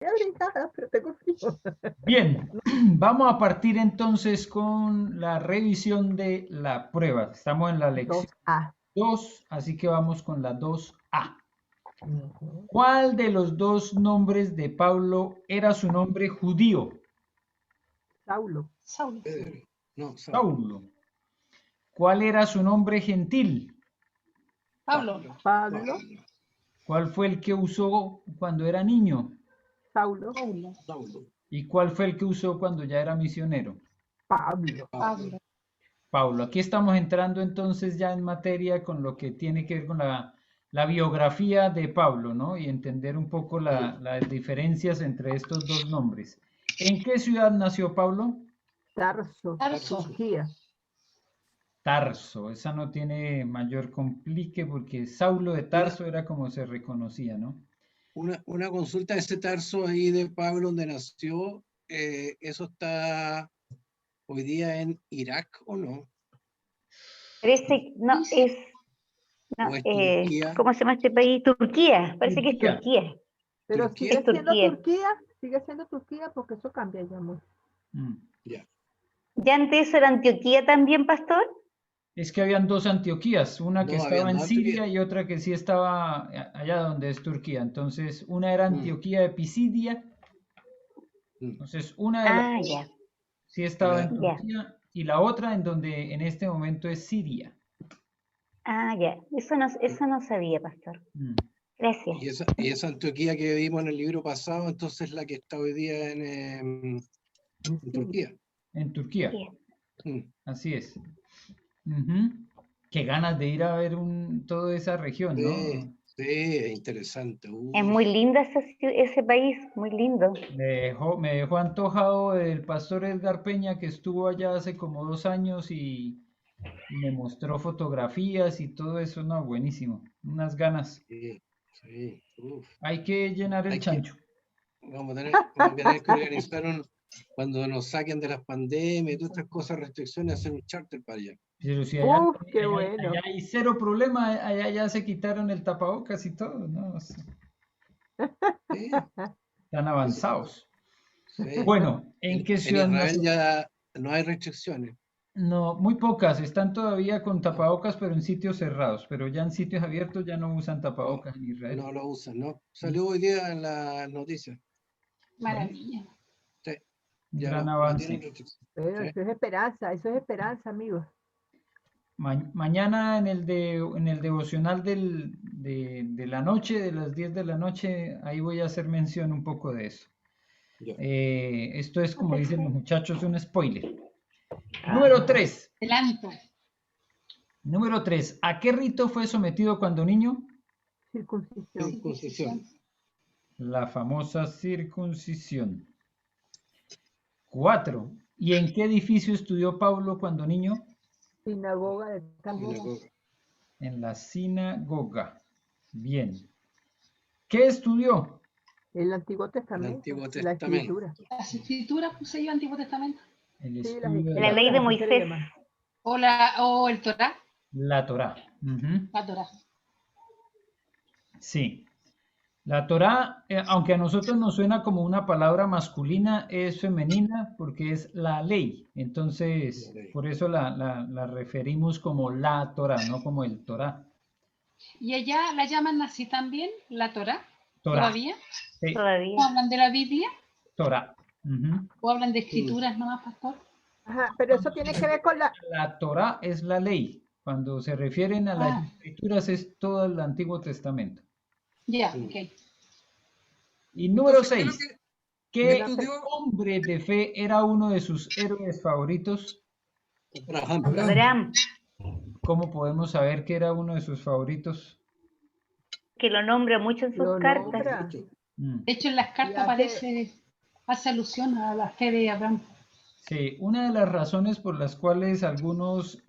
Abrigada, pero tengo frío. Bien, vamos a partir entonces con la revisión de la prueba. Estamos en la lección 2A. 2, así que vamos con la 2A. Ujú. ¿Cuál de los dos nombres de Pablo era su nombre judío? Saulo. Saulo. Pedro. No, Saulo. ¿Cuál era su nombre gentil? Pablo. Pablo. ¿Cuál fue el que usó cuando era niño? Saulo. Saulo. Saulo. ¿Y cuál fue el que usó cuando ya era misionero? Pablo. Pablo. Paulo. Aquí estamos entrando entonces ya en materia con lo que tiene que ver con la biografía de Pablo, ¿no? Y entender un poco las diferencias entre estos dos nombres. ¿En qué ciudad nació Pablo? Tarso. Tarso. Turquía. Tarso. Esa no tiene mayor complique porque Saulo de Tarso era como se reconocía, ¿no? Una consulta de ese Tarso ahí de Pablo donde nació, ¿eso está hoy día en Irak o no? Parece, no, es, no, ¿O es Turquía? ¿cómo se llama este país? Turquía, parece que es Turquía. Turquía. Pero ¿Turquía? sigue Es siendo Turquía. Turquía. Sigue siendo Turquía porque eso cambia ya mucho. Ya. ¿Ya antes era Antioquía también, pastor? Es que habían dos Antioquías, una que No, estaba habían en dos Siria Antioquías. y otra que sí estaba allá donde es Turquía. Entonces, una era Antioquía de Pisidia. Entonces, una de las Ah, dos ya, sí estaba en ya. Turquía y la otra en donde en este momento es Siria. Ah, ya. Eso no sabía, pastor. Mm. Gracias. Y esa Antioquía que vimos en el libro pasado, entonces la que está hoy día en Turquía. En Turquía, Bien. Mm. así es. Ujú. Qué ganas de ir a ver toda esa región, ¿no? Sí, es interesante. Es muy lindo ese país, muy lindo. Me dejó antojado el pastor Edgar Peña que estuvo allá hace como 2 años y me mostró fotografías y todo eso, no, buenísimo, unas ganas. Sí, sí. Uf. Hay que llenar el Hay que, chancho. vamos a tener que organizar cuando nos saquen de las pandemias y todas estas cosas, restricciones, hacer un charter para allá. Pero si allá, Uf, qué allá bueno. hay cero problema, allá ya se quitaron el tapabocas y todo, ¿no? Sí, Están eso, avanzados. sí. Bueno, ¿en qué En ciudad Israel nació? ya no hay restricciones. No, muy pocas, están todavía con tapabocas, pero en sitios cerrados, pero ya en sitios abiertos ya no usan No, tapabocas en Israel. no lo usan, ¿no? Salió hoy día en las noticias. ¿Ves? Maravilla. Sí, Un ya gran no tienen avance. restricciones. Pero Sí. eso es esperanza, amigos. Mañana en el devocional de la noche, de las 10 de la noche, ahí voy a hacer mención un poco de eso. Ya. Esto es, como dicen los Perfecto. muchachos, un spoiler. Número Ajá. 3. Adelanto. Número 3. ¿A qué rito fue sometido cuando niño? Circuncisión. Circuncisión. La famosa circuncisión. 4. ¿Y en qué edificio estudió Pablo cuando niño? Sinagoga de Tarso. Sinagoga. En la sinagoga. Bien. ¿Qué estudió? El Antiguo El Testamento. Antiguo La Testamento. Escritura. Las escrituras puse yo, Antiguo Testamento. El Sí, las estudio de La la ley de Escrituras, así se le Moisés. llama. O el Torá. Torá. Ujú. La Torá. Sí. La Torá, aunque a nosotros nos suena como una palabra masculina, es femenina porque es la ley. La Entonces, ley. por eso la referimos como la Torá, no como el Torá. Y allá la llaman así también, la Torá. Torá. ¿Todavía? Sí, Todavía. ¿O hablan de la Biblia? Torá. Ujú. ¿O hablan de escrituras nomás, pastor? Ajá, pero eso tiene que ver con la... La Torá es la ley. Cuando se refieren a las Ah, escrituras es todo el Antiguo Testamento. ya, Mm. ok. Y número Entonces, ¿qué es lo 6. que ¿Qué estudió? hombre de fe era uno de sus héroes favoritos? Abraham. Abraham, ¿Cómo podemos saber que era uno de sus favoritos? que lo nombra mucho en sus Lo cartas. nombra. Mucho. Mm. De hecho, en las Y cartas hace alusión a la fe de Abraham. Sí, una de las razones por las cuales algunos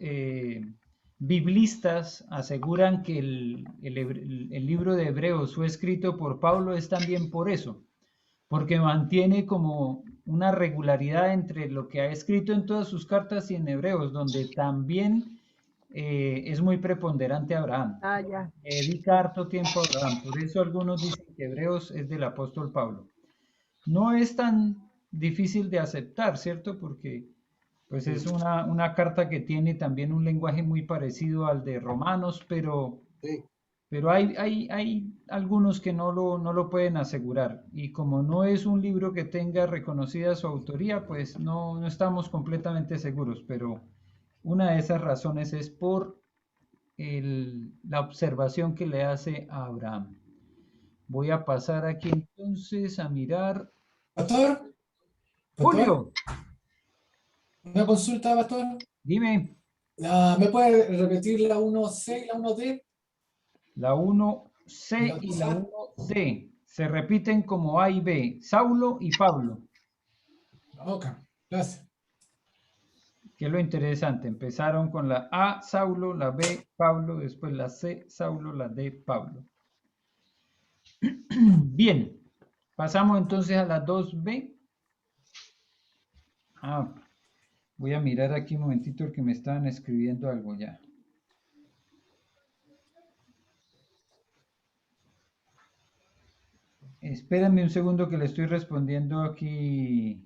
biblistas aseguran que el libro de Hebreos fue escrito por Pablo es también por eso, porque mantiene como una regularidad entre lo que ha escrito en todas sus cartas y en Hebreos, donde también es muy preponderante Abraham. Ah, ya. Dedica harto tiempo a Abraham, por eso algunos dicen que Hebreos es del apóstol Pablo. no es tan difícil de aceptar, ¿cierto? Porque pues es una carta que tiene también un lenguaje muy parecido al de Romanos, pero Sí. hay algunos que no lo pueden asegurar. Y como no es un libro que tenga reconocida su autoría, pues no estamos completamente seguros. Pero una de esas razones es por la observación que le hace a Abraham. Voy a pasar aquí entonces a mirar. Pastor, Julio, una consulta, pastor. dime, ¿Me puede repetir la 1C y la 1D? la 1C y la 1D se repiten como A y B, Saulo y Pablo. Ok, gracias. Que es lo interesante, empezaron con la A, Saulo, la B, Pablo, después la C, Saulo, la D, Pablo. Bien, pasamos entonces a la 2B. Voy a mirar aquí un momentito que me estaban escribiendo algo ya. Espérenme un segundo que le estoy respondiendo aquí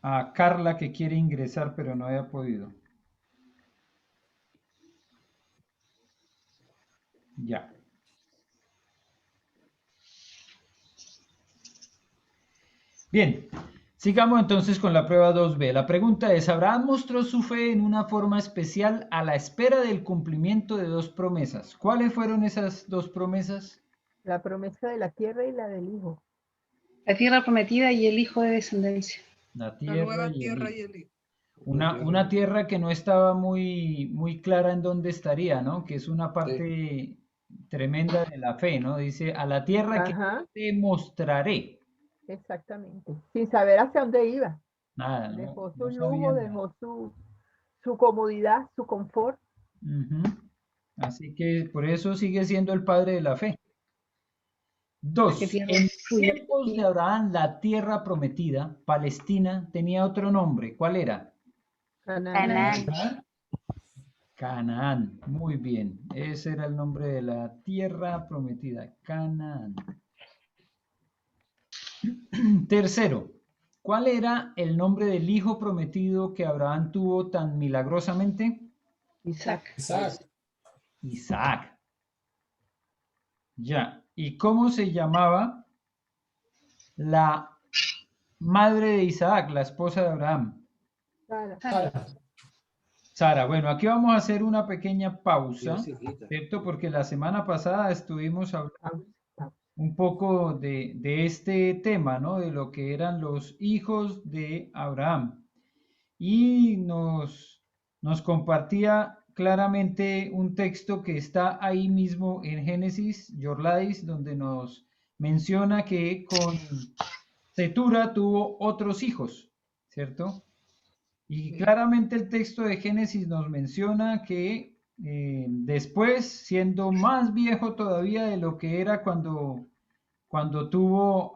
a Carla que quiere ingresar pero no había podido. Ya. Bien, sigamos entonces con la prueba 2B. La pregunta es, ¿Abraham mostró su fe en una forma especial a la espera del cumplimiento de dos promesas? ¿Cuáles fueron esas dos promesas? La promesa de la tierra y la del hijo. La tierra prometida y el hijo de descendencia. La La tierra nueva y el tierra hijo. y el hijo. Una tierra que no estaba muy clara en dónde estaría, ¿no? Que es una parte tremenda de la fe, ¿no? Dice, a la tierra que Ajá, te mostraré. exactamente. Sin saber hacia dónde iba. Nada, Dejó no su sabía lujo, nada. dejó su comodidad, su confort. Ujú. Así que por eso sigue siendo el padre de la fe. Dos, Que tierra en fluye. tiempos de Abraham, la tierra prometida, Palestina, tenía otro nombre. ¿Cuál era? Canaán. ¿Ah? Canaán. Muy bien. Ese era el nombre de la tierra prometida, Canaán. Tercero, ¿cuál era el nombre del hijo prometido que Abraham tuvo tan milagrosamente? Isaac. Isaac. Isaac. Ya. ¿Y cómo se llamaba la madre de Isaac, la esposa de Abraham? Sara. Sara. Sara. Bueno, aquí vamos a hacer una pequeña pausa, Dios hijita. ¿cierto? Porque la semana pasada estuvimos hablando Pausa. un poco de este tema, ¿no? De lo que eran los hijos de Abraham. Y nos compartía claramente un texto que está ahí mismo en Génesis, Yorladis, donde nos menciona que con Cetura tuvo otros hijos, ¿cierto? Y claramente el texto de Génesis nos menciona que después, siendo más viejo todavía de lo que era cuando tuvo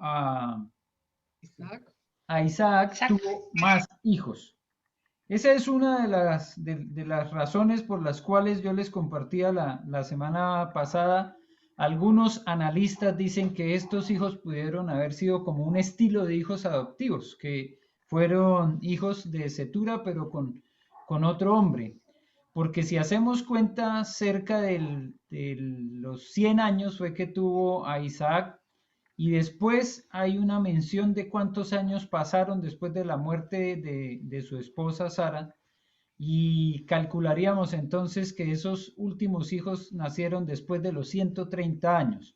Isaac. a Isaac, Isaac. tuvo más hijos. Esa es una de las razones por las cuales yo les compartía la semana pasada. Algunos analistas dicen que estos hijos pudieron haber sido como un estilo de hijos adoptivos, que fueron hijos de Cetura, pero con otro hombre. Porque si hacemos cuenta, cerca de los 100 años fue que tuvo a Isaac, y después hay una mención de cuántos años pasaron después de la muerte de su esposa Sara, y calcularíamos entonces que esos últimos hijos nacieron después de los 130 años.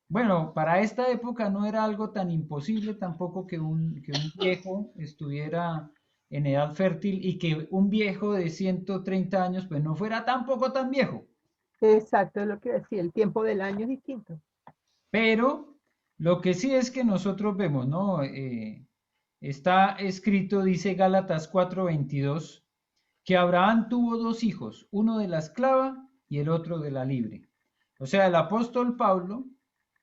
Bueno, para esta época no era algo tan imposible tampoco que un viejo estuviera en edad fértil, y que un viejo de 130 años pues no fuera tampoco tan viejo. Exacto, es lo que decía. El tiempo del año es distinto. Pero lo que sí es que nosotros vemos, ¿no? Está escrito, dice Gálatas 4:22, que Abraham tuvo dos hijos, uno de la esclava y el otro de la libre. O sea, el apóstol Pablo,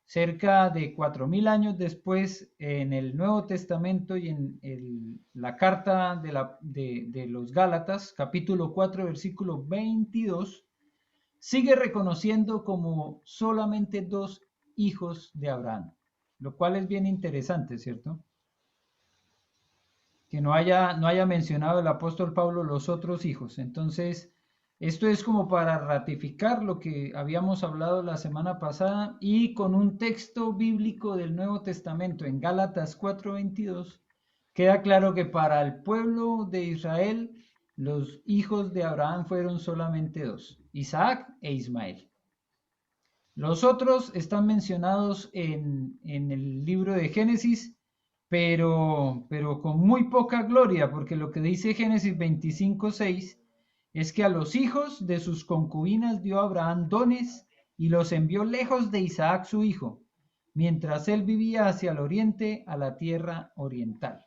cerca de 4000 años después, en el Nuevo Testamento y en la carta de los Gálatas, capítulo 4, versículo 22, sigue reconociendo como solamente dos hijos de Abraham, lo cual es bien interesante, ¿cierto? Que no haya mencionado el apóstol Pablo los otros hijos. Entonces, esto es como para ratificar lo que habíamos hablado la semana pasada y con un texto bíblico del Nuevo Testamento en Gálatas 4:22, queda claro que para el pueblo de Israel los hijos de Abraham fueron solamente dos, Isaac e Ismael. Los otros están mencionados en el libro de Génesis, pero con muy poca gloria, porque lo que dice Génesis 25:6 es que a los hijos de sus concubinas dio Abraham dones y los envió lejos de Isaac su hijo, mientras él vivía hacia el oriente, a la tierra oriental.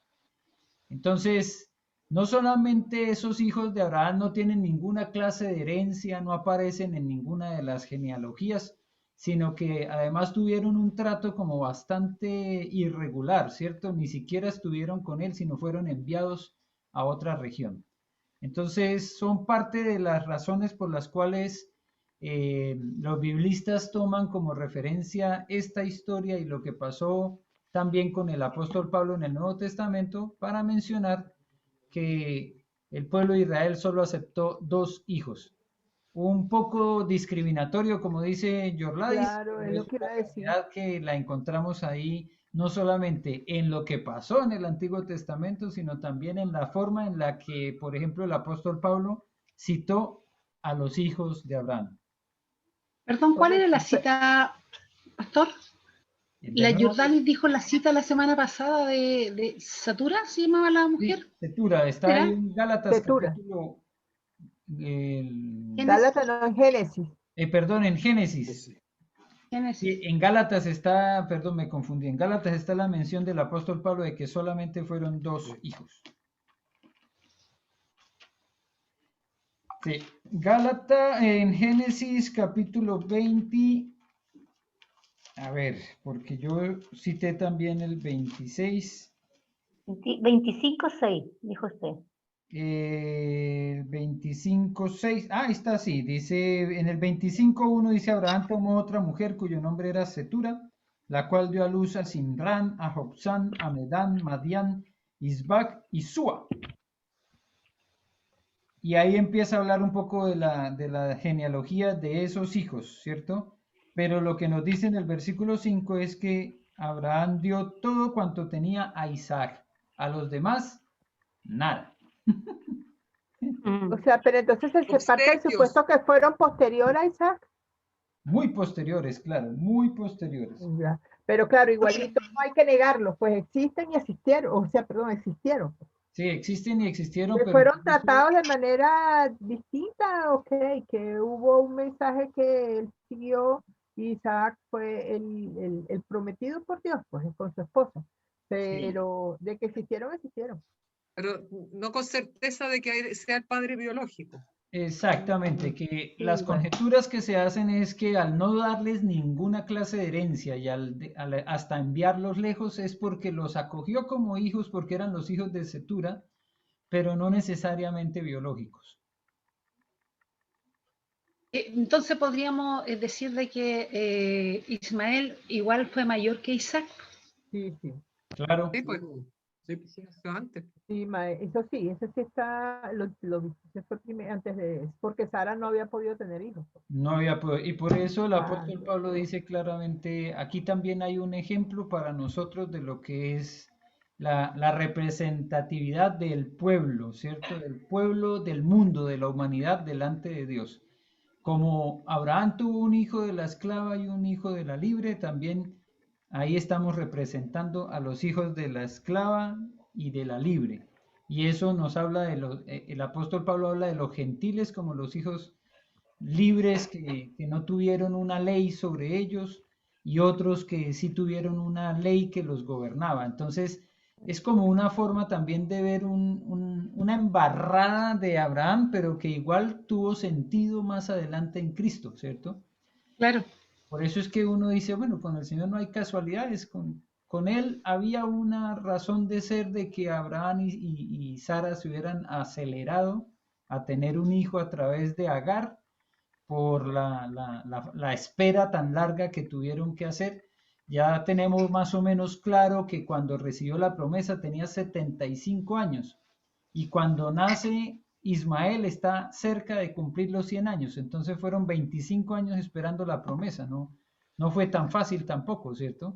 Entonces, no solamente esos hijos de Abraham no tienen ninguna clase de herencia, no aparecen en ninguna de las genealogías, sino que además tuvieron un trato como bastante irregular, ¿cierto? Ni siquiera estuvieron con él, sino fueron enviados a otra región. Entonces, son parte de las razones por las cuales los biblistas toman como referencia esta historia y lo que pasó también con el apóstol Pablo en el Nuevo Testamento para mencionar que el pueblo de Israel solo aceptó dos hijos. Un poco discriminatorio, como dice Yorladis, Claro, es pero lo es que iba una a decir. realidad que la encontramos ahí, no solamente en lo que pasó en el Antiguo Testamento, sino también en la forma en la que, por ejemplo, el apóstol Pablo citó a los hijos de Abraham. Perdón, ¿cuál era la Correcto. cita, pastor? La Nuevo Jordalis dijo la cita la semana pasada de Satura, ¿se llamaba la mujer? Tetura, está ¿Será? ahí en Gálatas Tetura. capítulo, Gálatas no, en Génesis. perdón, en Génesis. Génesis. En Gálatas está, perdón, me confundí, en Gálatas está la mención del apóstol Pablo de que solamente fueron dos hijos. Sí, Gálatas en Génesis capítulo 20, a ver, porque yo cité también el 26. 25:6, dijo usted. 25:6, ahí está, sí, dice, en el 25:1 dice, Abraham tomó otra mujer cuyo nombre era Setura, la cual dio a luz a Simrán, a Joksán, a Medán, Madián, Isbac y Sua. Y ahí empieza a hablar un poco de la genealogía de esos hijos, ¿cierto? Pero lo que nos dice en el versículo 5 es que Abraham dio todo cuanto tenía a Isaac, a los demás, nada. O sea, pero entonces se parte del Obsequios. supuesto que fueron posterior a Isaac. Muy posteriores, claro, muy posteriores. Ya. Pero claro, igualito no hay que negarlo, pues existen y existieron, o sea, perdón, existieron. Sí, existen y existieron, Que pero fueron tratados de manera distinta, ok, que hubo un mensaje que él siguió y Isaac fue el prometido por Dios, pues con su esposa. Pero de que existieron, existieron. Pero no con certeza de que sea el padre biológico. exactamente, que Sí, las bueno. conjeturas que se hacen es que al no darles ninguna clase de herencia y hasta enviarlos lejos es porque los acogió como hijos porque eran los hijos de Setura, pero no necesariamente biológicos. Entonces podríamos decir de que Ismael igual fue mayor que Isaac. Sí, sí. Claro, Sí, pues. Sí, nació antes. Sí, eso sí está, eso fue antes de, porque Sara no había podido tener hijos. no había y por eso el Ah. apóstol Pablo dice claramente, aquí también hay un ejemplo para nosotros de lo que es la representatividad del pueblo, ¿cierto? Del pueblo, del mundo, de la humanidad delante de Dios. Como Abraham tuvo un hijo de la esclava y un hijo de la libre, también ahí estamos representando a los hijos de la esclava y de la libre. Y eso nos habla de el apóstol Pablo habla de los gentiles como los hijos libres que no tuvieron una ley sobre ellos y otros que sí tuvieron una ley que los gobernaba. Entonces, es como una forma también de ver una embarrada de Abraham, pero que igual tuvo sentido más adelante en Cristo, ¿cierto? Claro. Por eso es que uno dice, bueno, con el Señor no hay casualidades, con él había una razón de ser de que Abraham y Sara se hubieran acelerado a tener un hijo a través de Agar, por la espera tan larga que tuvieron que hacer. Ya tenemos más o menos claro que cuando recibió la promesa tenía 75 años y cuando nace Ismael está cerca de cumplir los 100 años, entonces fueron 25 años esperando la promesa, no fue tan fácil tampoco, ¿cierto?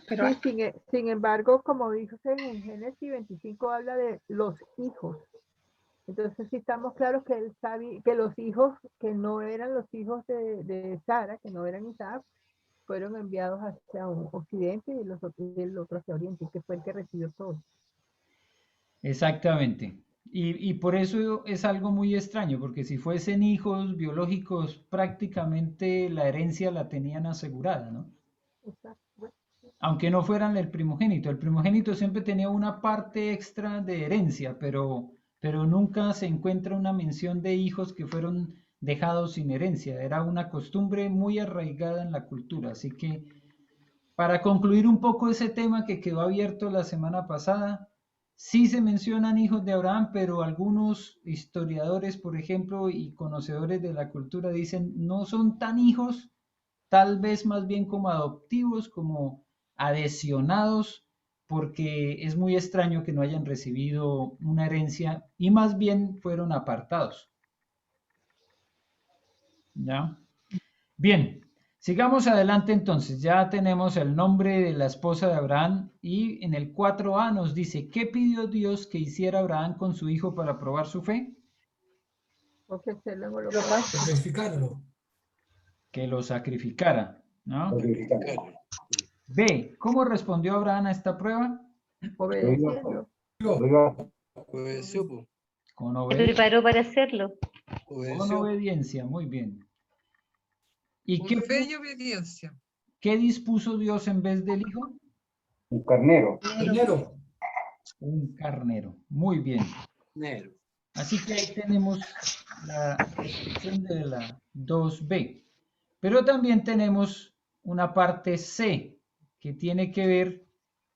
Pero Sí, sin embargo, como dice en Génesis 25, habla de los hijos. Entonces sí estamos claros que él sabía que los hijos que no eran los hijos de Sara, que no eran Isaac, fueron enviados hacia un occidente y el otro hacia oriente, que fue el que recibió todo. Exactamente. Y por eso es algo muy extraño, porque si fuesen hijos biológicos, prácticamente la herencia la tenían asegurada, ¿no? Exacto. Bueno, Aunque no fueran el primogénito. El primogénito siempre tenía una parte extra de herencia, pero nunca se encuentra una mención de hijos que fueron dejados sin herencia. Era una costumbre muy arraigada en la cultura. Así que, para concluir un poco ese tema que quedó abierto la semana pasada, sí se mencionan hijos de Abraham, pero algunos historiadores, por ejemplo, y conocedores de la cultura dicen no son tan hijos, tal vez más bien como adoptivos, como adhesionados, porque es muy extraño que no hayan recibido una herencia y más bien fueron apartados. ¿Ya? Bien, sigamos adelante entonces. Ya tenemos el nombre de la esposa de Abraham y en el 4a nos dice, ¿qué pidió Dios que hiciera Abraham con su hijo para probar su fe? ofrecerlo en holocausto. Sacrificarlo. Que lo sacrificara, ¿no? Claro. B, ¿cómo respondió Abraham a esta prueba? Obedeciendo. Obedeció, po. Con Se obediencia. preparó para hacerlo. Con Obedeció. obediencia, muy bien. ¿Y Por fe y obediencia. qué dispuso Dios en vez del hijo? Un carnero. Primero, Un carnero. Muy bien. Nero. Así que ahí tenemos la descripción de la 2b. Pero también tenemos una parte C que tiene que ver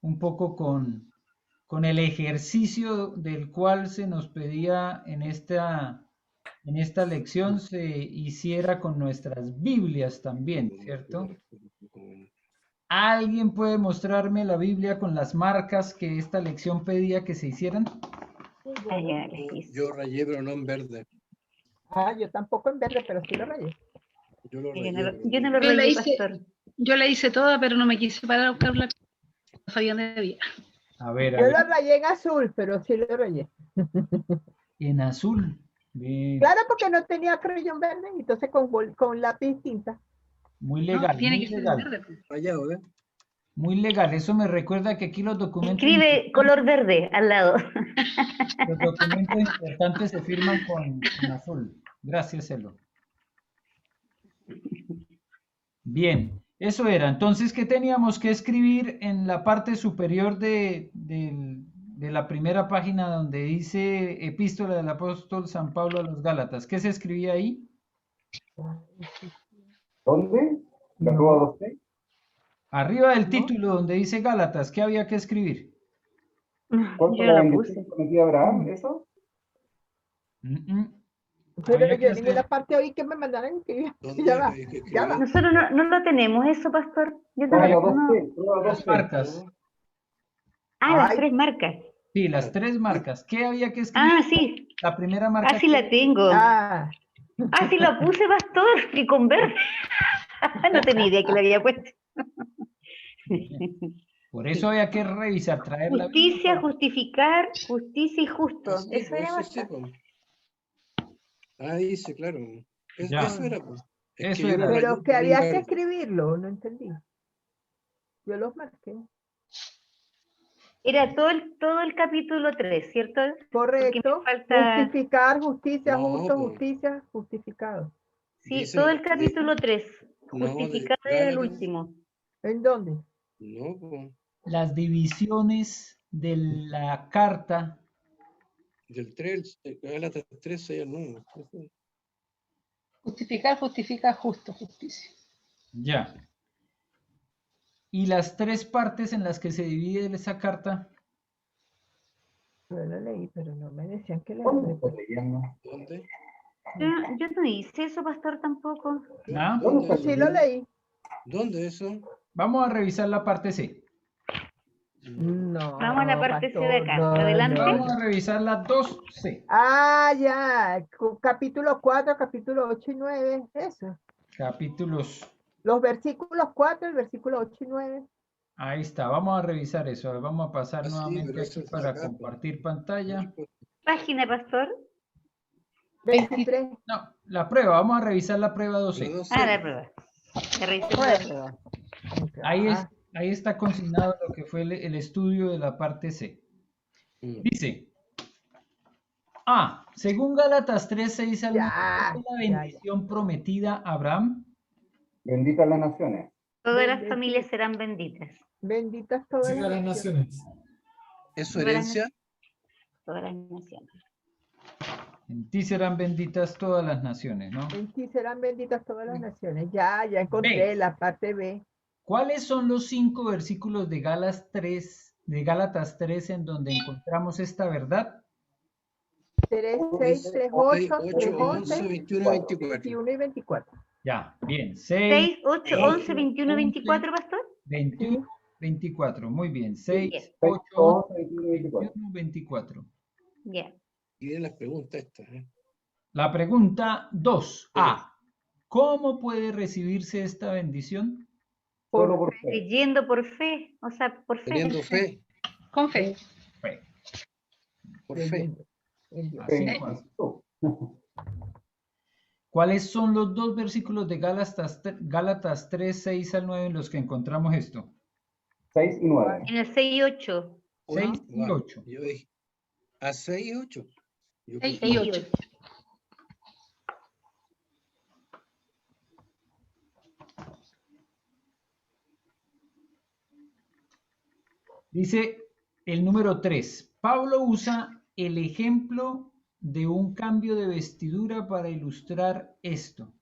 un poco con el ejercicio del cual se nos pedía en esta lección se hiciera con nuestras Biblias también, ¿cierto? ¿Alguien puede mostrarme la Biblia con las marcas que esta lección pedía que se hicieran? Ay, ya les hice. Yo rayé, pero no en verde. Yo tampoco en verde, pero sí lo rayé. Yo lo Yo rayé. no lo, pero yo no lo Yo la rayé, hice- pastor. yo la hice toda, pero no me quise parar a buscarla. No sabía dónde había. A ver, Yo lo rayé en azul, pero sí lo rayé. en azul. Bien. Claro, porque no tenía crayón verde, entonces con lápiz tinta. Muy No, legal, tiene muy que ser en legal. verde. Rayado, ¿eh? Muy legal. Eso me recuerda que aquí los documentos Escribe color verde al lado. importantes se firman con azul. Gracias, Elo. Bien, eso era. Entonces, ¿qué teníamos que escribir en la parte superior de la primera página donde dice Epístola del Apóstol San Pablo a los Gálatas? ¿Qué se escribía ahí? ¿Dónde? ¿La prueba 2C? Arriba del ¿No? título donde dice Gálatas, ¿qué había que escribir? ¿Cuál Yo fue no la la bendición puse. que prometió Abraham? ¿Eso? Pero Había que yo en ninguna hacer- parte oí que me mandaran escribir. ¿Dónde Ya va, hay que ya va. escribir? Nosotros no lo tenemos, eso, pastor. Yo no, Página no. 2C, prueba Las 2C. marcas. Ah, las Ay. 3 marcas. Sí, las 3 marcas. ¿Qué había que escribir? Ah, sí. La primera marca. Ah, sí la tengo. Ah, Ah, sí la puse, pastor. Y con verde. No tenía idea que la había puesto. Por eso había que revisar, traer la Biblia Justicia, para- justificar, justicia y justo. Ah, sí, Eso pues, era eso sí, bastante. pues. Ah, dice, claro. Ya. Eso era, pues. Es Eso que yo era. lo rayé, pero que pero en había que verde. escribirlo, no entendí. Yo los marqué. Era todo el capítulo 3, ¿cierto? Correcto. falta- Justificar, justicia, No, justo, po. justicia, justificado. Sí, Dice todo el de- capítulo 3. no, de Justificar era el Gálatas. último. ¿En dónde? No, pues. Las divisiones de la carta. Del 3, Gálatas 3, 6 al 9. Justificar, justifica, justo, justicia. Ya. Y las 3 partes en las que se divide esa carta. Yo lo leí, pero no me decían que ¿Dónde leí. estás leyendo? ¿Dónde? Yo no hice eso, pastor, tampoco. ¿Ah? ¿Dónde está? Sí lo leí. ¿Dónde eso? Vamos a revisar la parte C. No, Vamos a la parte C de pastor, acá. no, Adelante. Vamos no. a revisar la 2C. Ah, ya. Capítulo 4, capítulo 8 y 9. Eso. Capítulos. Los versículos 4, el versículo 8 y 9. Ahí está. Vamos a revisar eso. A ver, vamos a pasar Ah, sí, nuevamente pero eso aquí está para acá, pues. compartir pantalla. Página, pastor. 23. No, la prueba. Vamos a revisar la prueba La 2C. 12. Ah, la prueba. Ya revisemos la prueba. Ahí está consignado lo que fue el estudio de la parte C. Dice, según Gálatas 3, 6 al 9, Ya, ¿cuál es la ya, ya. bendición prometida a Abraham? Benditas las naciones. Todas las Bendecid- familias serán benditas. Benditas todas Siga las las naciones. naciones. ¿Es su herencia? Todas las naciones. En ti serán benditas todas las naciones, ¿no? En ti serán benditas todas las naciones. Ya encontré B. la parte B. ¿Cuáles son los 5 versículos de Gálatas 3 en donde encontramos esta verdad? 3, 6, 3, 8, 3, 8, 11, 11, 21, 24. 21 y 24. Ya, bien. 6, 8, 11, 8, 21, 24, pastor. 21, 24. Muy bien. 6, Bien. 8, 11, 21 y 24. 21, 24. Ya. Y vienen las preguntas estas. La pregunta 2A. ¿Cómo puede recibirse esta bendición? Solo por fe. Creyendo por fe. O sea, por fe. Teniendo fe. Con fe. Fe. Por fe. En Dios. Así Fe en es. Cristo. ¿Cuáles son los 2 versículos de Gálatas 3, 6 al 9 en los que encontramos esto? 6 y 9. En el 6 y 8. 6 y 8. Yo dije, a 6 y 8. 6 6 y 8. Dice el número 3. Pablo usa el ejemplo de un cambio de vestidura para ilustrar esto.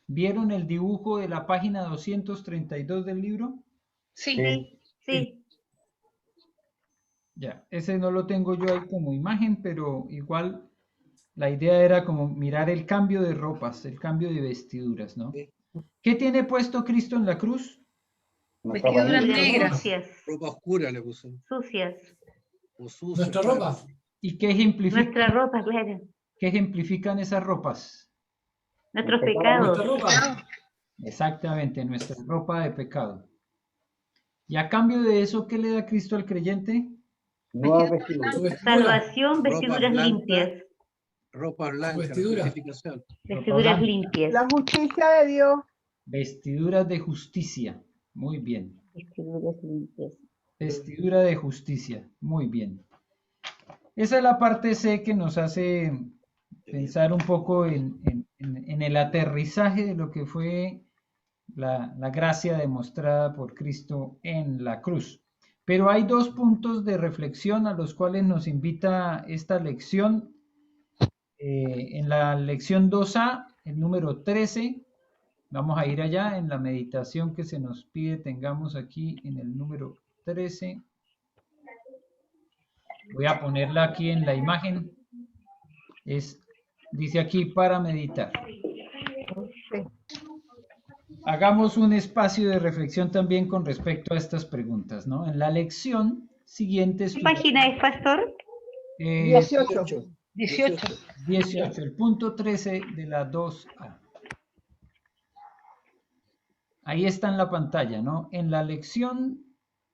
¿Vieron el dibujo de la página 232 del libro? Sí. Sí. Ya, ese no lo tengo yo ahí como imagen, pero igual la idea era como mirar el cambio de ropas, el cambio de vestiduras, ¿no? Sí. ¿Qué tiene puesto Cristo en la cruz? Una Vestiduras capa negra. negras. Sucias. Ropa oscura le puso. Sucias. O sucia, Nuestra claro. ropa. ¿Y qué ejemplifican, Nuestra ropa, claro. qué ejemplifican esas ropas? Nuestros Nuestra pecados. Nuestra ropa. Exactamente, nuestra ropa de pecado. Y a cambio de eso, ¿qué le da Cristo al creyente? Nuevas vestiduras. Su vestidura. Salvación, vestiduras blanca. limpias. Ropa blanca, vestidura. justificación. Vestiduras blanca. limpias. La justicia de Dios. Vestiduras de justicia. Muy bien. Vestiduras limpias. Vestidura de justicia. Muy bien. Esa es la parte C que nos hace pensar un poco en el aterrizaje de lo que fue la gracia demostrada por Cristo en la cruz. Pero hay 2 puntos de reflexión a los cuales nos invita esta lección. En la lección 2A, el número 13, vamos a ir allá en la meditación que se nos pide, tengamos aquí en el número 13. Voy a ponerla aquí en la imagen. Dice aquí para meditar. Sí. Hagamos un espacio de reflexión también con respecto a estas preguntas, ¿no? En la lección siguiente... ¿Qué página es, pastor? 18. 18. 18, el punto 13 de la 2A. Ahí está en la pantalla, ¿no? En la lección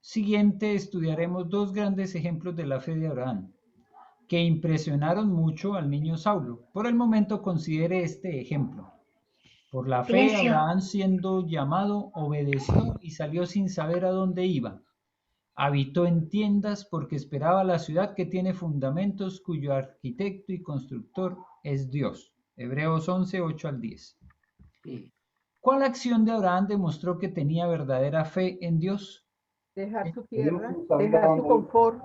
siguiente estudiaremos 2 grandes ejemplos de la fe de Abraham, que impresionaron mucho al niño Saulo. Por el momento considere este ejemplo. Por la fe, Silencio. Abraham, siendo llamado, obedeció y salió sin saber a dónde iba. Habitó en tiendas porque esperaba la ciudad que tiene fundamentos, cuyo arquitecto y constructor es Dios. Hebreos 11, 8 al 10. ¿Cuál acción de Abraham demostró que tenía verdadera fe en Dios? Dejar su tierra, dejar su confort.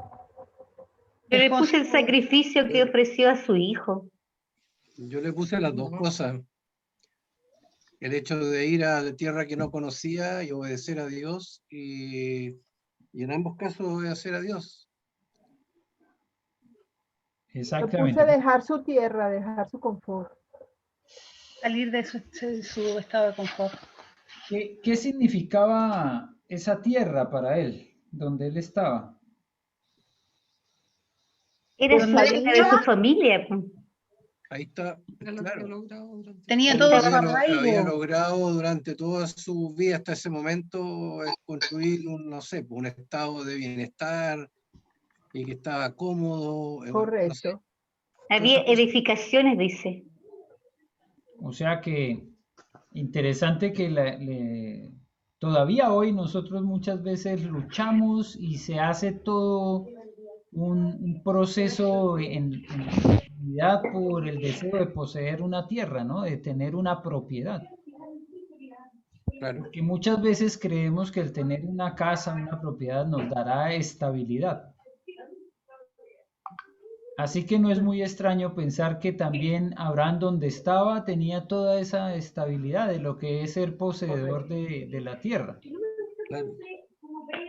Yo le puse el sacrificio que ofreció a su hijo. Yo le puse las dos cosas. El hecho de ir a la tierra que no conocía y obedecer a Dios, y en ambos casos obedecer a Dios. Yo Exactamente. puse dejar su tierra, dejar su confort. salir de su estado de confort. ¿Qué significaba esa tierra para él, donde él estaba? Era Donde cerca de su familia. Ahí está, Era lo que claro. había logrado durante tenía Ahí todo su estaba. Había arraigo. logrado durante toda su vida hasta ese momento construir un, no sé, un estado de bienestar y que estaba cómodo, no sé, Correcto. Había todas esas cosas. edificaciones, dice. O sea que interesante que todavía hoy nosotros muchas veces luchamos y se hace todo un proceso en la comunidad por el deseo de poseer una tierra, ¿no? De tener una propiedad. Claro, Porque muchas veces creemos que el tener una casa, una propiedad nos dará estabilidad. Así que no es muy extraño pensar que también Abraham donde estaba tenía toda esa estabilidad de lo que es ser poseedor de la tierra. claro.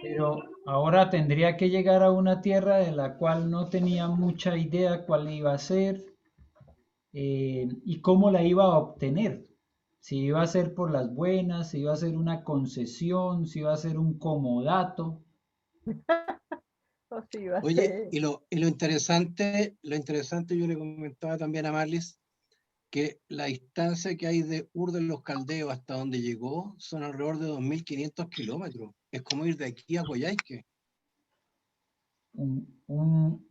Pero ahora tendría que llegar a una tierra de la cual no tenía mucha idea cuál iba a ser y cómo la iba a obtener. Si iba a ser por las buenas, si iba a ser una concesión, si iba a ser un comodato. O sí, va a Oye, ser. y lo interesante yo le comentaba también a Marlis, que la distancia que hay de Ur de los Caldeos hasta donde llegó son alrededor de 2.500 kilómetros. Es como ir de aquí a Coyhaique.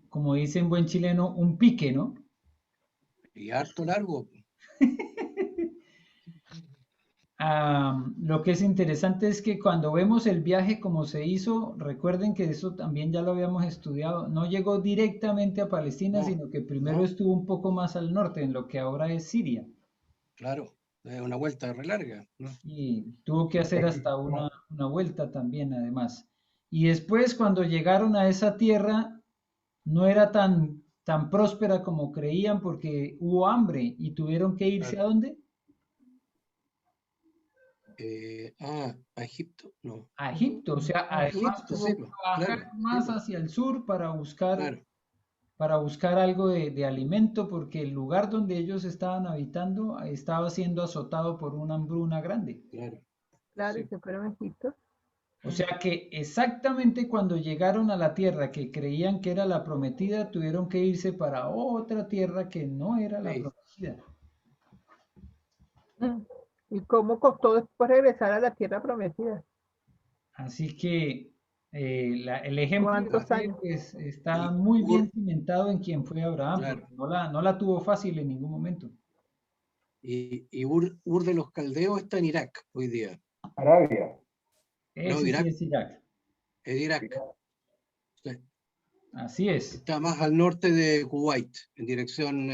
Como dice en buen chileno, un pique, ¿no? Y harto largo. Lo que es interesante es que cuando vemos el viaje como se hizo, recuerden que eso también ya lo habíamos estudiado, no llegó directamente a Palestina, No, sino que primero no, estuvo un poco más al norte, en lo que ahora es Siria, claro. Es una vuelta re larga, ¿no? y tuvo que hacer hasta una vuelta también, además. Y después, cuando llegaron a esa tierra, no era tan próspera como creían porque hubo hambre y tuvieron que irse Claro. ¿a dónde? A Egipto, no. A Egipto, o sea, A además Egipto, tuvo sí, que pues, bajar claro, sí, más pues, hacia el sur claro, para buscar algo de alimento, porque el lugar donde ellos estaban habitando estaba siendo azotado por una hambruna grande. claro. Claro, y Sí, se fueron a Egipto. O sea que exactamente cuando llegaron a la tierra que creían que era la prometida, tuvieron que irse para otra tierra que no era la sí. prometida. ¿Y cómo costó después regresar a la tierra prometida? Así que el ejemplo de ¿Cuántos fe años? pues, está Y muy bien Ur, cimentado en quien fue Abraham, porque claro. no la tuvo fácil en ningún momento. Y Ur de los Caldeos está en Irak hoy día. Arabia. No, Ese sí Irak, es Irak. es Irak. Sí. Así es. Está más al norte de Kuwait, en dirección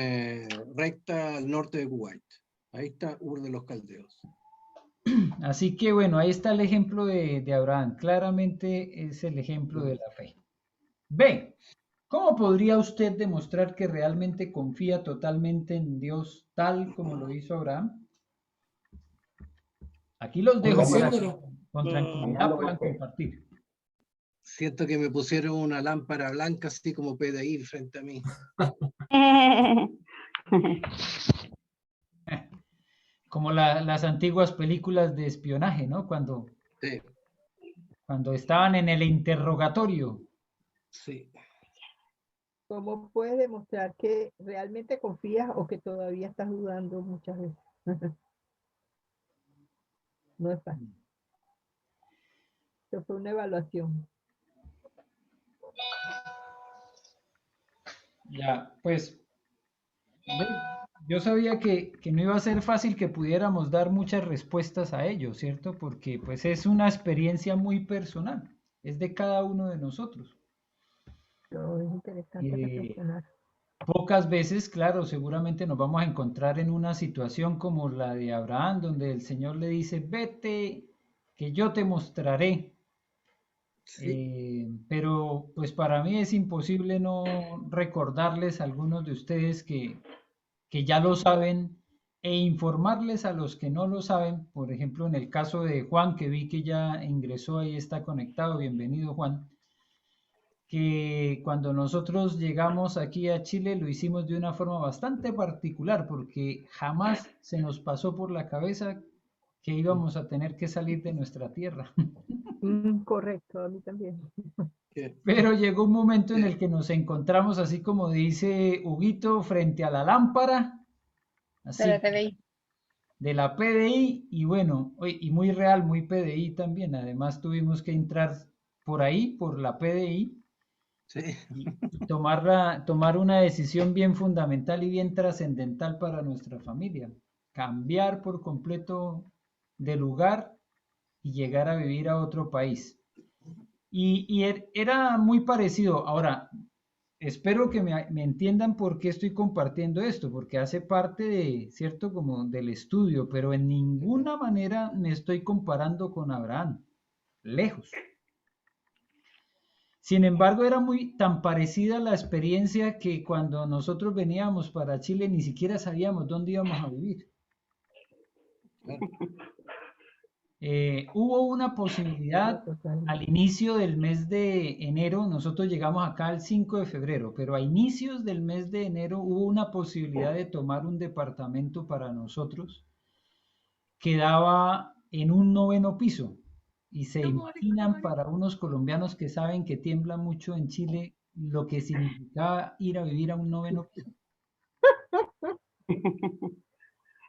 recta al norte de Kuwait. Ahí está Ur de los Caldeos. Así que bueno, ahí está el ejemplo de Abraham. Claramente es el ejemplo de la fe. B. ¿Cómo podría usted demostrar que realmente confía totalmente en Dios tal como lo hizo Abraham? Aquí los dejo para que Obedeciéndolo. con tranquilidad Andando puedan por fe. compartir. Siento que me pusieron una lámpara blanca así como PDI frente a mí. Como las antiguas películas de espionaje, ¿no? Sí, Cuando estaban en el interrogatorio. sí. ¿Cómo puedes demostrar que realmente confías o que todavía estás dudando muchas veces? No es fácil. Eso fue una evaluación. Ya, pues yo sabía que no iba a ser fácil que pudiéramos dar muchas respuestas a ello, ¿cierto? Porque pues es una experiencia muy personal, es de cada uno de nosotros. Pero es interesante reflexionar. Pocas veces, claro, seguramente nos vamos a encontrar en una situación como la de Abraham, donde el Señor le dice, vete, que yo te mostraré. Sí, Pero pues para mí es imposible no recordarles a algunos de ustedes que ya lo saben e informarles a los que no lo saben. Por ejemplo, en el caso de Juan, que vi que ya ingresó, ahí está conectado. Bienvenido, Juan. que cuando nosotros llegamos aquí a Chile lo hicimos de una forma bastante particular porque jamás se nos pasó por la cabeza que íbamos a tener que salir de nuestra tierra. Correcto, a mí también. Que- Pero llegó un momento en el que nos encontramos, así como dice Huguito, frente a la lámpara, así Pero te veí. de la PDI, y bueno, y muy real, muy PDI también. Además tuvimos que entrar por ahí, por la PDI, Sí. y tomar una decisión bien fundamental y bien trascendental para nuestra familia. Cambiar por completo de lugar y llegar a vivir a otro país. Era muy parecido. Ahora, espero que me entiendan por qué estoy compartiendo esto, porque hace parte de, cierto, como del estudio, pero en ninguna manera me estoy comparando con Abraham, lejos. Sin embargo, era muy tan parecida la experiencia que cuando nosotros veníamos para Chile ni siquiera sabíamos dónde íbamos a vivir. Hubo una posibilidad al inicio del mes de enero, nosotros llegamos acá el 5 de febrero, pero a inicios del mes de enero hubo una posibilidad de tomar un departamento para nosotros que daba en un 9º piso. Y se imaginan para unos colombianos que saben que tiembla mucho en Chile lo que significaba ir a vivir a un 9º piso.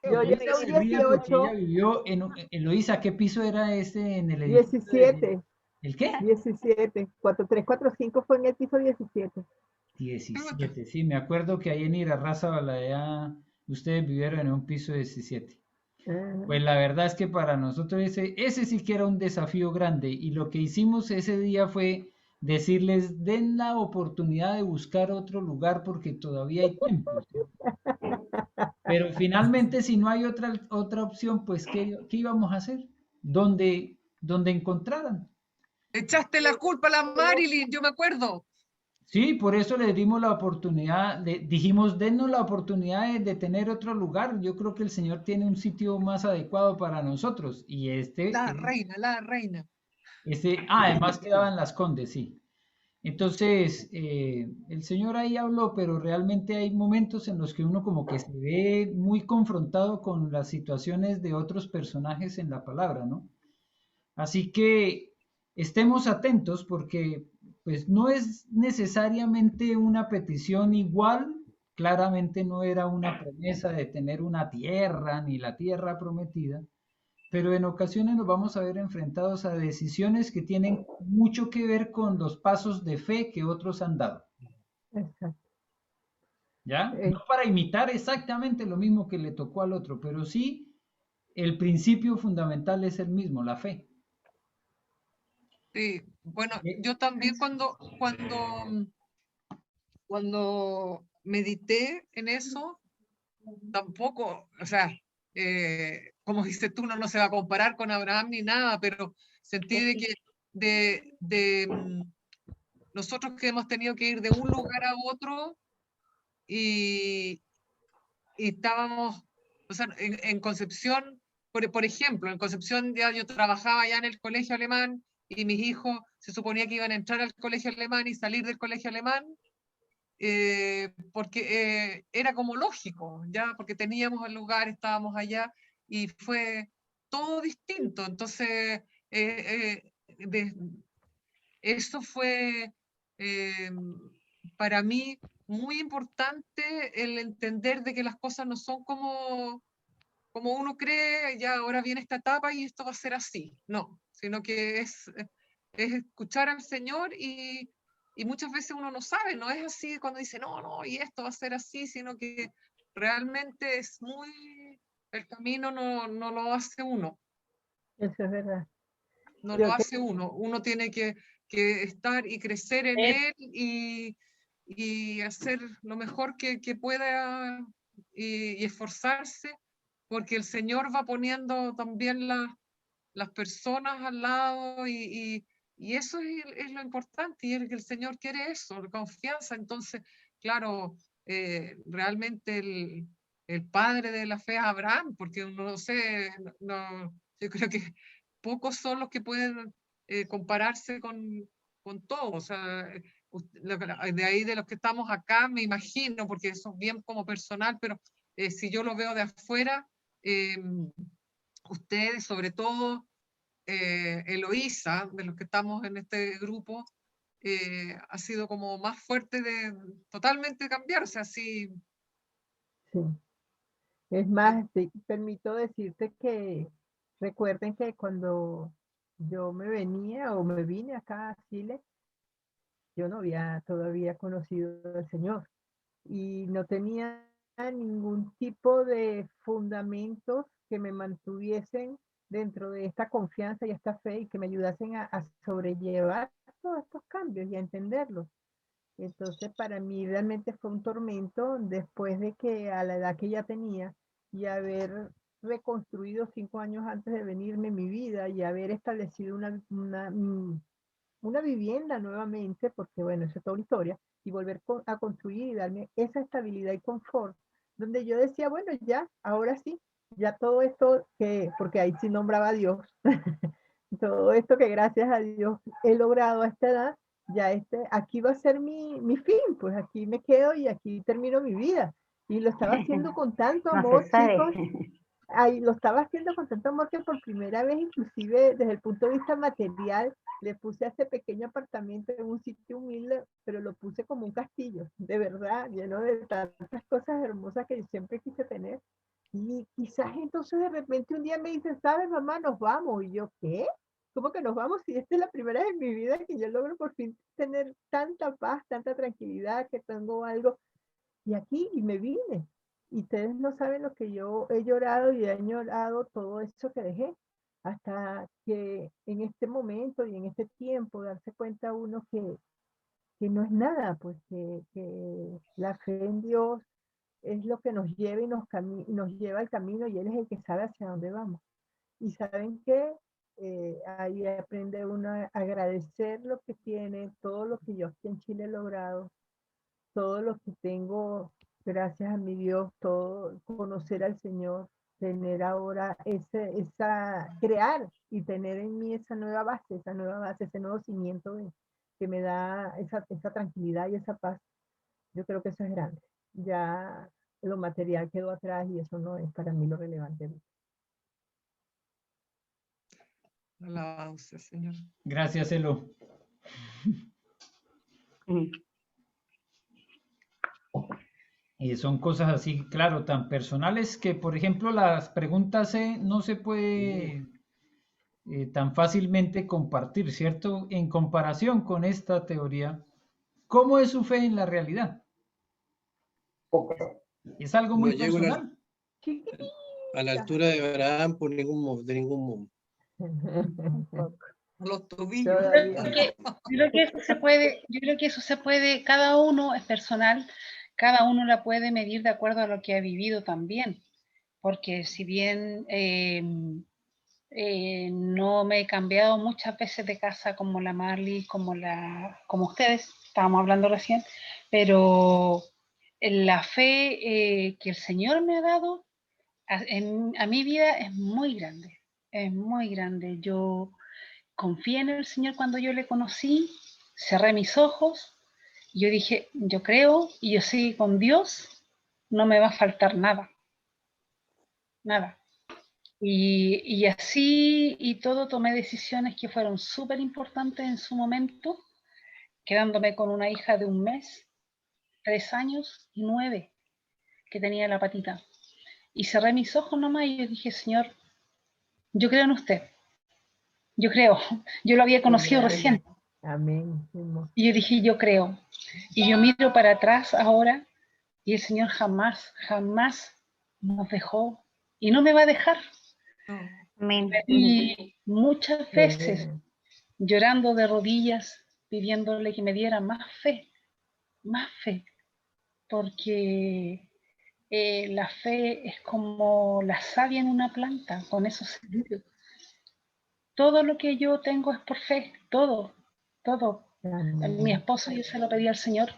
Yo llegué a un Se ríe porque ella 18, vivió en Eloísa, ¿qué piso era ese en el edificio? 17, ¿El qué? 17, 4345 fue en el piso 17. 17, sí, me acuerdo que ahí en Irarrázaval, allá ustedes vivieron en un piso 17. Pues la verdad es que para nosotros ese sí que era un desafío grande y lo que hicimos ese día fue decirles, den la oportunidad de buscar otro lugar porque todavía hay tiempo. Pero finalmente si no hay otra opción, pues ¿qué íbamos a hacer? Donde encontraran. Echaste la culpa a la Marilyn, yo me acuerdo. Sí, por eso les dimos la oportunidad, dijimos, dennos la oportunidad de tener otro lugar. Yo creo que el Señor tiene un sitio más adecuado para nosotros. Y La reina. además quedaba en Las Condes, sí. Entonces, el Señor ahí habló, pero realmente hay momentos en los que uno como que se ve muy confrontado con las situaciones de otros personajes en la palabra, ¿no? Así que estemos atentos porque pues no es necesariamente una petición igual, claramente no era una promesa de tener una tierra ni la tierra prometida, pero en ocasiones nos vamos a ver enfrentados a decisiones que tienen mucho que ver con los pasos de fe que otros han dado, Exacto. ¿ya? No para imitar exactamente lo mismo que le tocó al otro, pero sí el principio fundamental es el mismo, la fe. Sí, bueno, yo también cuando medité en eso, tampoco, o sea, como dices tú, no se va a comparar con Abraham ni nada, pero sentí de que nosotros que hemos tenido que ir de un lugar a otro y estábamos, o sea, en Concepción, por ejemplo, en Concepción ya yo trabajaba ya en el colegio alemán y mis hijos se suponía que iban a entrar al colegio alemán y salir del colegio alemán, porque era como lógico, ya, porque teníamos el lugar, estábamos allá y fue todo distinto. Entonces, eso fue para mí muy importante el entender de que las cosas no son como uno cree, ya ahora viene esta etapa y esto va a ser así. No, sino que es escuchar al Señor y muchas veces uno no sabe, no es así cuando dice, no, y esto va a ser así, sino que realmente es muy, el camino no lo hace uno, Eso es verdad. no Yo lo que- hace uno tiene que estar y crecer en él y hacer lo mejor que pueda y esforzarse, porque el Señor va poniendo también las personas al lado y eso es lo importante, y es que el Señor quiere eso, la confianza. Entonces, claro, realmente el padre de la fe es Abraham, porque uno no sé, yo creo que pocos son los que pueden compararse con todo. O sea, de ahí de los que estamos acá, me imagino, porque eso es bien como personal, pero si yo lo veo de afuera, ustedes, sobre todo Eloísa, de los que estamos en este grupo, ha sido como más fuerte de totalmente cambiarse así. Sí. Es más, te permito decirte que recuerden que cuando yo me venía o me vine acá a Chile, yo no había todavía conocido al Señor y no tenía ningún tipo de fundamentos que me mantuviesen dentro de esta confianza y esta fe y que me ayudasen a sobrellevar todos estos cambios y a entenderlos. Entonces, para mí realmente fue un tormento después de que a la edad que ya tenía y haber reconstruido 5 años antes de venirme mi vida y haber establecido una vivienda nuevamente, porque bueno, eso es toda una historia, y volver a construir y darme esa estabilidad y confort, donde yo decía, bueno, ya, ahora sí, ya todo esto que, porque ahí sí nombraba a Dios, todo esto que gracias a Dios he logrado a esta edad, ya aquí va a ser mi fin, pues aquí me quedo y aquí termino mi vida. Y lo estaba haciendo con tanto No amor, se sabe. chicos. Ahí lo estaba haciendo con tanto amor que por primera vez, inclusive desde el punto de vista material, le puse a este pequeño apartamento en un sitio humilde, pero lo puse como un castillo, de verdad, lleno de tantas cosas hermosas que yo siempre quise tener. Y quizás entonces de repente un día me dicen, ¿sabes, mamá? Nos vamos. Y yo, ¿qué? ¿Cómo que nos vamos? Si esta es la primera vez en mi vida que yo logro por fin tener tanta paz, tanta tranquilidad, que tengo algo. Y aquí, y me vine. Y ustedes no saben lo que yo he llorado y he añorado todo eso que dejé. Hasta que en este momento y en este tiempo darse cuenta uno que no es nada, pues que la fe en Dios es lo que nos lleva y nos lleva al camino y Él es el que sabe hacia dónde vamos. Y saben que ahí aprende uno a agradecer lo que tiene, todo lo que yo aquí en Chile he logrado, todo lo que tengo, gracias a mi Dios, todo, conocer al Señor, tener ahora crear y tener en mí esa nueva base, ese nuevo cimiento que me da esa tranquilidad y esa paz. Yo creo que eso es grande. Ya lo material quedó atrás y eso no es para mí lo relevante. Alabanza, Señor. Gracias, Elo. Y son cosas así, claro, tan personales que, por ejemplo, las preguntas no se puede tan fácilmente compartir, ¿cierto? En comparación con esta teoría, ¿cómo es su fe en la realidad? Poca. Es algo No muy llego personal. a la altura de Abraham por de ningún modo. A los tobillos. Todavía. Yo creo que eso se puede, cada uno es personal, cada uno la puede medir de acuerdo a lo que ha vivido también, porque si bien no me he cambiado muchas veces de casa como la Marley, como ustedes, estábamos hablando recién, pero la fe que el Señor me ha dado a mi vida es muy grande, es muy grande. Yo confié en el Señor cuando yo le conocí, cerré mis ojos, yo dije, yo creo y yo sigo con Dios, no me va a faltar nada, nada. Y así y todo tomé decisiones que fueron súper importantes en su momento, quedándome con una hija de 1 mes, 3 años y 9, que tenía la patita. Y cerré mis ojos nomás y yo dije, Señor, yo creo en usted, yo creo, yo lo había conocido recién. Amén. Y yo dije, yo creo. Y yo miro para atrás ahora y el Señor jamás, jamás nos dejó y no me va a dejar. Amén. Y muchas veces llorando de rodillas, pidiéndole que me diera más fe, porque la fe es como la savia en una planta, con eso se vive. Todo lo que yo tengo es por fe, todo. Mi esposo, yo se lo pedí al Señor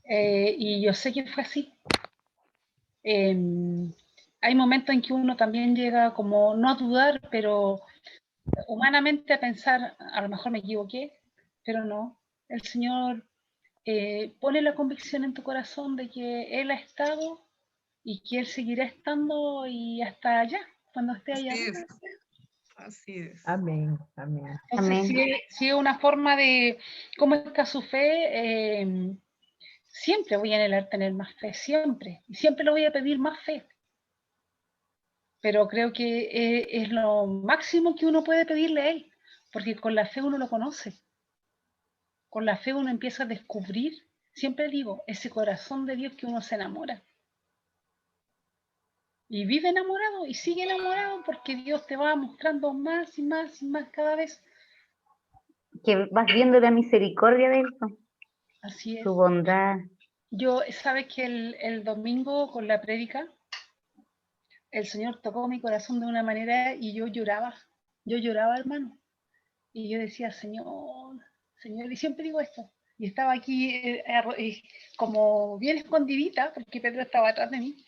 y yo sé que fue así. Hay momentos en que uno también llega como, no a dudar, pero humanamente a pensar, a lo mejor me equivoqué, pero no, el Señor pone la convicción en tu corazón de que Él ha estado y que Él seguirá estando y hasta allá, cuando esté allá. Así es. Así es. Amén, amén. Entonces, Amén. si es una forma de cómo está su fe, siempre voy a anhelar tener más fe, siempre. Y siempre le voy a pedir más fe. Pero creo que es lo máximo que uno puede pedirle a Él, porque con la fe uno lo conoce. Con la fe uno empieza a descubrir, siempre digo, ese corazón de Dios que uno se enamora. Y vive enamorado y sigue enamorado porque Dios te va mostrando más y más y más cada vez. Que vas viendo la misericordia de Él, po, Así es. su bondad. Yo, sabes que el domingo con la prédica, el Señor tocó mi corazón de una manera y yo lloraba, hermano. Y yo decía, Señor, Señor, y siempre digo esto. Y estaba aquí como bien escondidita, porque Pedro estaba atrás de mí,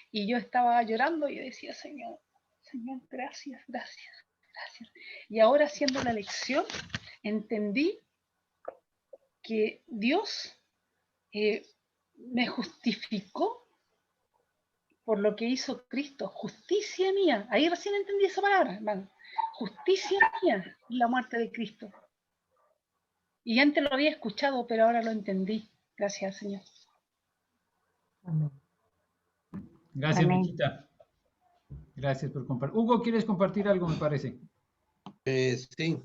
y yo estaba llorando y decía, Señor, Señor, gracias, gracias, gracias. Y ahora haciendo la lección, entendí que Dios me justificó por lo que hizo Cristo, justicia mía. Ahí recién entendí esa palabra, hermano. Justicia mía, la muerte de Cristo. Y antes lo había escuchado, pero ahora lo entendí. Gracias, Señor. Amén. Gracias, Amén. Miquita. Gracias por compartir. Hugo, ¿quieres compartir algo, me parece? Sí,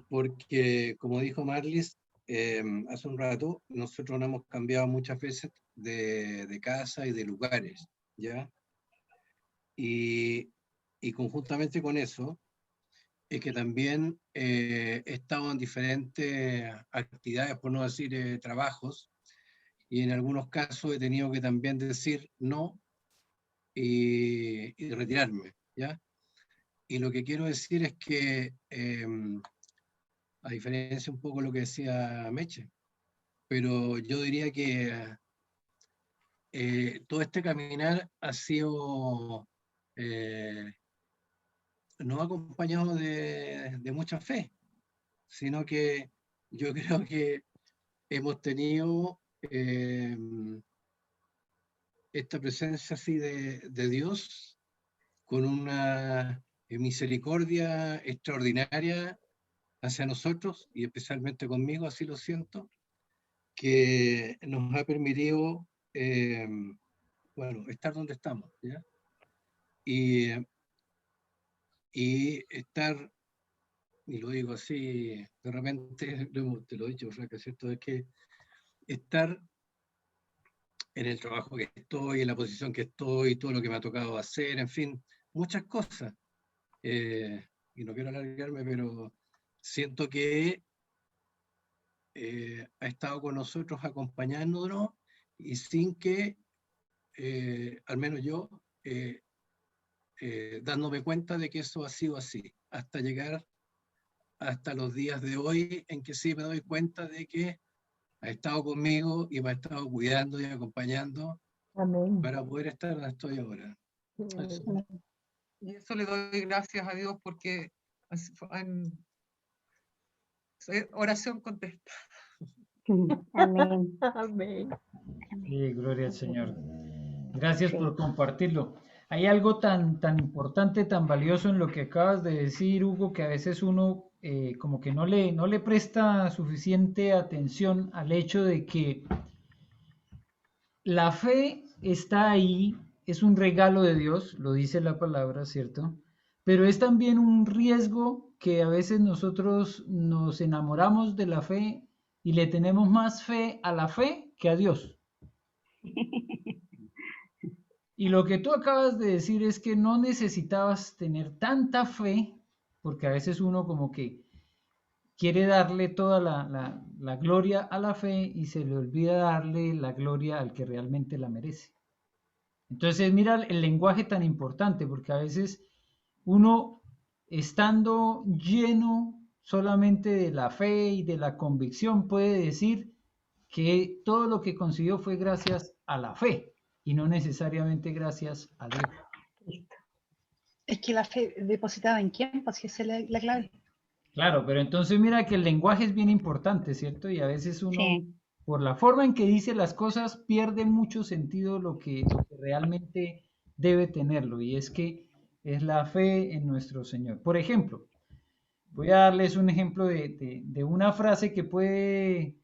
porque como dijo Marlis, hace un rato, nosotros nos hemos cambiado muchas veces de casa y de lugares, ¿ya? Y conjuntamente con eso, es que también he estado en diferentes actividades, por no decir trabajos, y en algunos casos he tenido que también decir no y retirarme, ¿ya? Y lo que quiero decir es que, a diferencia un poco de lo que decía Meche, pero yo diría que todo este caminar ha sido no acompañado de mucha fe, sino que yo creo que hemos tenido esta presencia así de Dios con una misericordia extraordinaria hacia nosotros y especialmente conmigo, así lo siento, que nos ha permitido, bueno, estar donde estamos, ¿ya? Y estar, y lo digo así, de repente, te lo he dicho, Franca, ¿cierto? Es que estar en el trabajo que estoy, en la posición que estoy, todo lo que me ha tocado hacer, en fin, muchas cosas. Y no quiero alargarme, pero siento que ha estado con nosotros acompañándonos y sin que, al menos yo, dándome cuenta de que eso ha sido así, hasta llegar hasta los días de hoy en que sí me doy cuenta de que ha estado conmigo y me ha estado cuidando y acompañando Amén. para poder estar donde estoy ahora. Eso. Y eso le doy gracias a Dios porque oración contesta. Amén. Amén. Sí, gloria al Señor. Gracias Sí. por compartirlo. Hay algo tan importante, tan valioso en lo que acabas de decir, Hugo, que a veces uno como que no le presta suficiente atención al hecho de que la fe está ahí, es un regalo de Dios, lo dice la palabra, ¿cierto? Pero es también un riesgo que a veces nosotros nos enamoramos de la fe y le tenemos más fe a la fe que a Dios. Y lo que tú acabas de decir es que no necesitabas tener tanta fe, porque a veces uno como que quiere darle toda la gloria a la fe y se le olvida darle la gloria al que realmente la merece. Entonces mira el lenguaje tan importante, porque a veces uno estando lleno solamente de la fe y de la convicción puede decir que todo lo que consiguió fue gracias a la fe y no necesariamente gracias a Dios. Es que la fe depositada en quién, pues si esa es la clave. Claro, pero entonces mira que el lenguaje es bien importante, ¿cierto? Y a veces uno, Sí. por la forma en que dice las cosas, pierde mucho sentido lo que realmente debe tenerlo, y es que es la fe en nuestro Señor. Por ejemplo, voy a darles un ejemplo de una frase que puede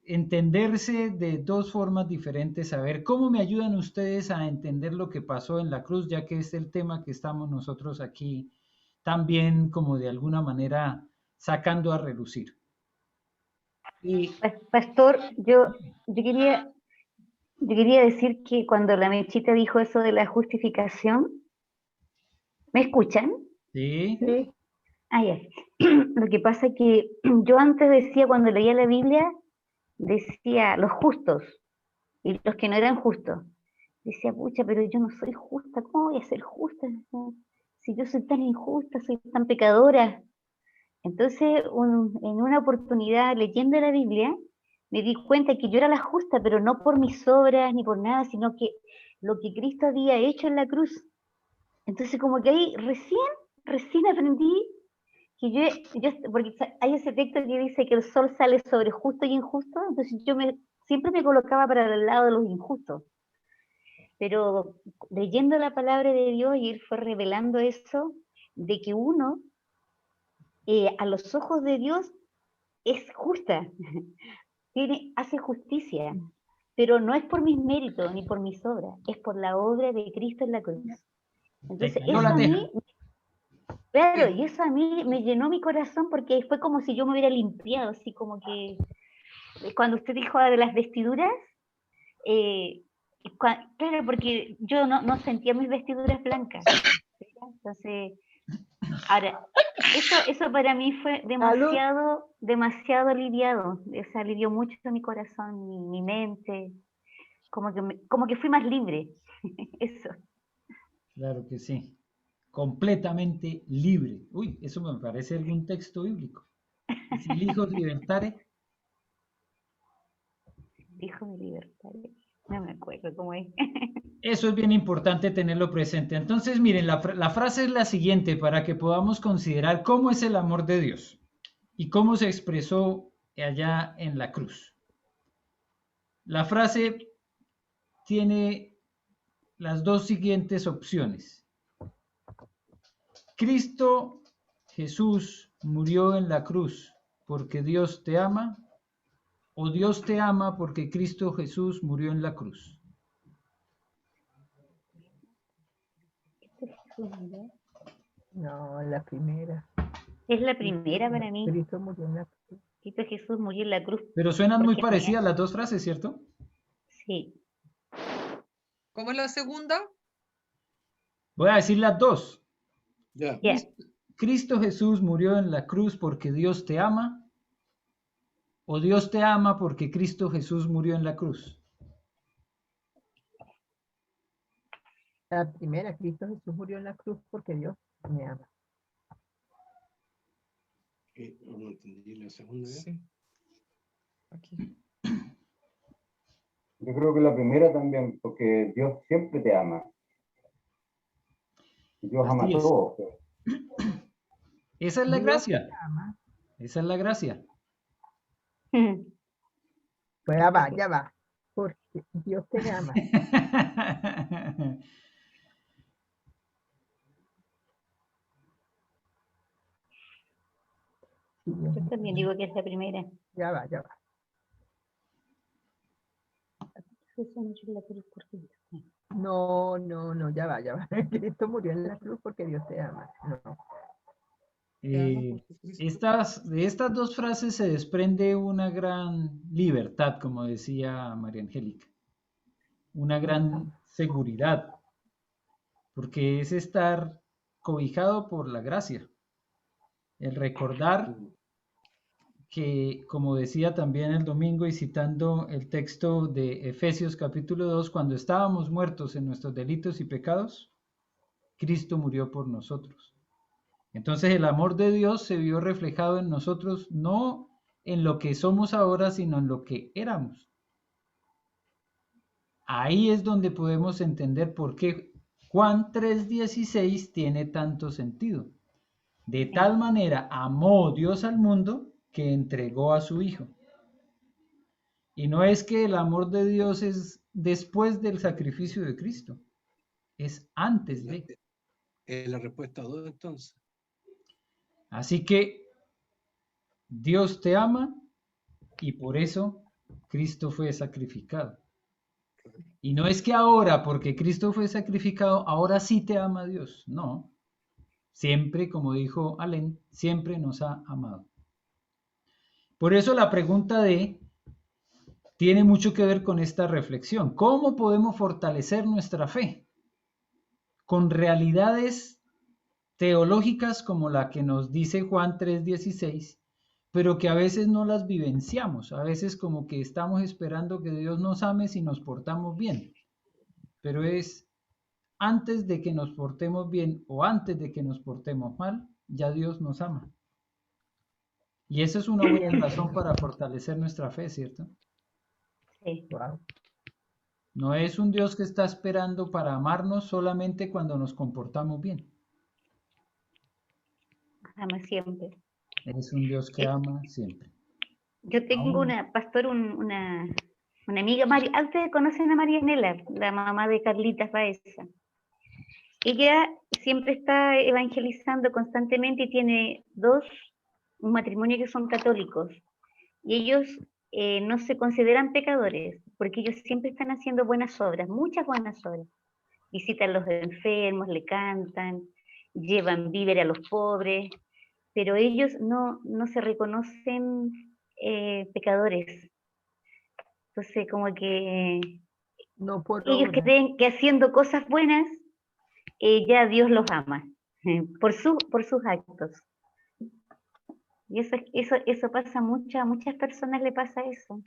entenderse de dos formas diferentes. A ver, ¿cómo me ayudan ustedes a entender lo que pasó en la cruz, ya que es el tema que estamos nosotros aquí también como de alguna manera sacando a relucir? Y Pastor, yo quería decir que cuando la Mechita dijo eso de la justificación, ¿me escuchan? sí, Sí, Ah, ya. Lo que pasa es que yo antes decía, cuando leía la Biblia, decía los justos y los que no eran justos. Decía, pucha, pero yo no soy justa, ¿cómo voy a ser justa? Si yo soy tan injusta, soy tan pecadora. Entonces, en una oportunidad leyendo la Biblia, me di cuenta que yo era la justa, pero no por mis obras ni por nada, sino que lo que Cristo había hecho en la cruz. Entonces, como que ahí recién aprendí que porque hay ese texto que dice que el sol sale sobre justo y injusto, entonces siempre me colocaba para el lado de los injustos. Pero leyendo la palabra de Dios, y Él fue revelando eso, de que uno, a los ojos de Dios, es justa, hace justicia, pero no es por mis méritos ni por mis obras, es por la obra de Cristo en la cruz. te Entonces, cayó eso la a teja. mí, claro, y eso a mí me llenó mi corazón porque fue como si yo me hubiera limpiado, así como que cuando usted dijo de las vestiduras, eh, claro, porque yo no sentía mis vestiduras blancas. ¿Verdad? Entonces, ahora, eso para mí fue salud. demasiado aliviado. O sea, alivió mucho mi corazón, mi mente, como que fui más libre. Eso. Claro que sí, completamente libre. Uy, eso me parece algún texto bíblico. Y si el Hijo os libertare, Hijo de libertad. No me acuerdo cómo es. eso es bien importante tenerlo presente. Entonces, miren, la frase es la siguiente para que podamos considerar cómo es el amor de Dios y cómo se expresó allá en la cruz. La frase tiene las dos siguientes opciones. Cristo Jesús murió en la cruz porque Dios te ama, o Dios te ama porque Cristo Jesús murió en la cruz. No, la primera. Es la primera para mí. Cristo murió en la cruz. Cristo Jesús murió en la cruz Pero suenan muy porque parecidas las dos frases, ¿cierto? sí. ¿Cómo es la segunda? Voy a decir las dos. Ya. Ya. Cristo Jesús murió en la cruz porque Dios te ama, o Dios te ama porque Cristo Jesús murió en la cruz. La primera, Cristo Jesús murió en la cruz porque Dios me ama. No entendí la segunda vez. Sí. Aquí. Yo creo que la primera también, porque Dios siempre te ama. Dios ama a Así es. todos. Esa es la Dios gracia. me ama. Esa es la gracia. Pues ya va. Porque Dios te ama. Sí, Yo también digo que es la primera. ya va. Jesús murió en la cruz porque Dios te ama. No, ya va. Cristo murió en la cruz porque Dios te ama. No. De estas dos frases se desprende una gran libertad, como decía María Angélica, una gran seguridad, porque es estar cobijado por la gracia, el recordar que, como decía también el domingo y citando el texto de Efesios capítulo 2, cuando estábamos muertos en nuestros delitos y pecados, Cristo murió por nosotros. Entonces el amor de Dios se vio reflejado en nosotros, no en lo que somos ahora, sino en lo que éramos. Ahí es donde podemos entender por qué Juan 3:16 tiene tanto sentido. De tal manera amó Dios al mundo que entregó a su Hijo. Y no es que el amor de Dios es después del sacrificio de Cristo, es antes de. Es la respuesta a dos, entonces. Así que Dios te ama y por eso Cristo fue sacrificado. Y no es que ahora, porque Cristo fue sacrificado, ahora sí te ama Dios. No. Siempre, como dijo Alén, siempre nos ha amado. Por eso la pregunta tiene mucho que ver con esta reflexión. ¿Cómo podemos fortalecer nuestra fe? Con realidades teológicas como la que nos dice Juan 3:16, pero que a veces no las vivenciamos. A veces como que estamos esperando que Dios nos ame si nos portamos bien. Pero es antes de que nos portemos bien o antes de que nos portemos mal, ya Dios nos ama. Y esa es una buena razón para fortalecer nuestra fe, ¿cierto? Sí. Wow. No es un Dios que está esperando para amarnos solamente cuando nos comportamos bien. Ama siempre. Es un Dios que ama siempre. Yo tengo una, pastor, una amiga, ustedes conocen a María Nela, la mamá de Carlitas Baeza. Ella siempre está evangelizando constantemente y tiene un matrimonio que son católicos. Y ellos no se consideran pecadores, porque ellos siempre están haciendo buenas obras, muchas buenas obras. Visitan a los enfermos, le cantan, llevan víveres a los pobres, pero ellos no se reconocen pecadores. Entonces, como que No por ellos obra. creen que haciendo cosas buenas, ya Dios los ama, por sus actos. Y eso pasa a muchas personas le pasa eso.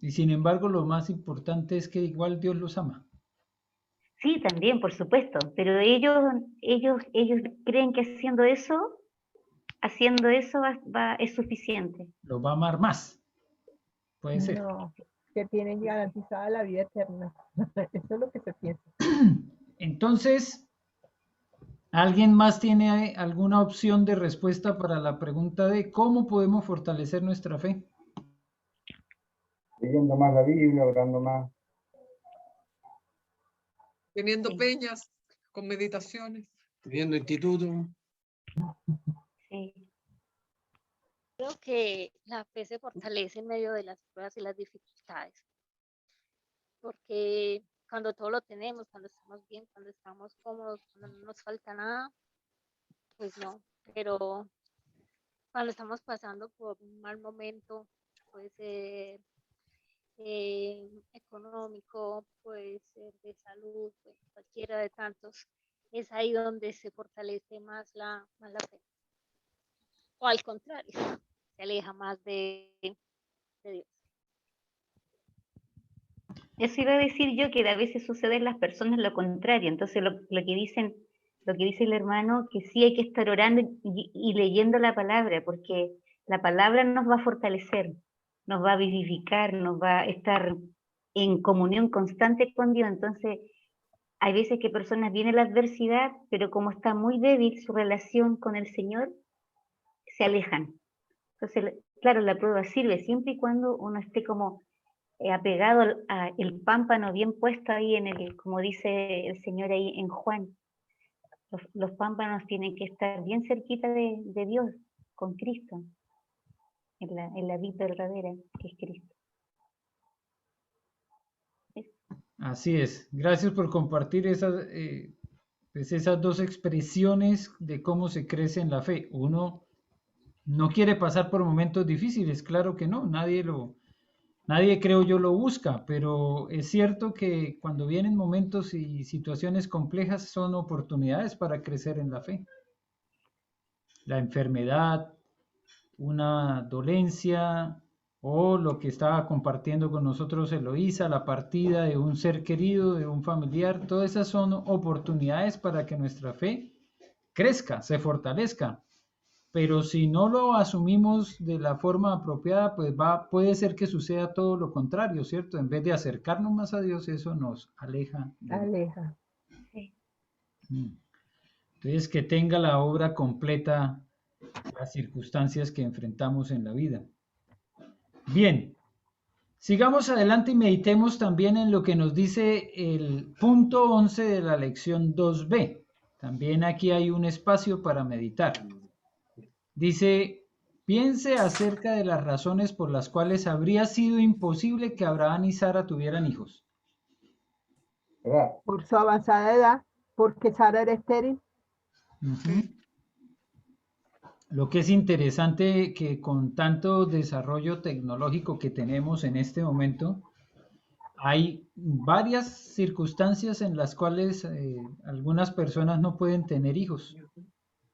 Y sin embargo, lo más importante es que igual Dios los ama. Sí, también, por supuesto, pero ellos creen que haciendo eso es suficiente. Los va a amar más. Puede ser. No, que tienen garantizada la vida eterna. Eso es lo que se piensa. Entonces, ¿alguien más tiene alguna opción de respuesta para la pregunta de cómo podemos fortalecer nuestra fe? Leyendo más la Biblia, orando más. Teniendo Sí. peñas con meditaciones. Viendo instituto. Sí. Creo que la fe se fortalece en medio de las pruebas y las dificultades, porque cuando todo lo tenemos, cuando estamos bien, cuando estamos cómodos, cuando no nos falta nada, pues no, pero cuando estamos pasando por un mal momento, puede ser económico, puede ser de salud, pues, cualquiera de tantos, es ahí donde se fortalece más la fe. O al contrario, se aleja más de Dios. Eso iba a decir yo, que a veces sucede en las personas lo contrario. Entonces lo que dice el hermano, que sí hay que estar orando y leyendo la palabra, porque la palabra nos va a fortalecer, nos va a vivificar, nos va a estar en comunión constante con Dios. Entonces hay veces que personas vienen la adversidad, pero como está muy débil su relación con el Señor, se alejan. Entonces, claro, la prueba sirve siempre y cuando uno esté como apegado el pámpano bien puesto ahí como dice el Señor ahí en Juan. Los pámpanos tienen que estar bien cerquita de Dios, con Cristo, en la vida verdadera, que es Cristo. Así es. Gracias por compartir esas dos expresiones de cómo se crece en la fe. Uno no quiere pasar por momentos difíciles, claro que no, nadie creo yo lo busca, pero es cierto que cuando vienen momentos y situaciones complejas son oportunidades para crecer en la fe. La enfermedad, una dolencia o lo que estaba compartiendo con nosotros Eloísa, la partida de un ser querido, de un familiar, todas esas son oportunidades para que nuestra fe crezca, se fortalezca. Pero si no lo asumimos de la forma apropiada, pues puede ser que suceda todo lo contrario, ¿cierto? En vez de acercarnos más a Dios, eso nos aleja. Aleja. Sí. Entonces, que tenga la obra completa las circunstancias que enfrentamos en la vida. Bien, sigamos adelante y meditemos también en lo que nos dice el punto 11 de la lección 2b. También aquí hay un espacio para meditar. Dice, piense acerca de las razones por las cuales habría sido imposible que Abraham y Sara tuvieran hijos. ¿Verdad? Por su avanzada edad, porque Sara era estéril. Lo que es interesante que con tanto desarrollo tecnológico que tenemos en este momento, hay varias circunstancias en las cuales algunas personas no pueden tener hijos,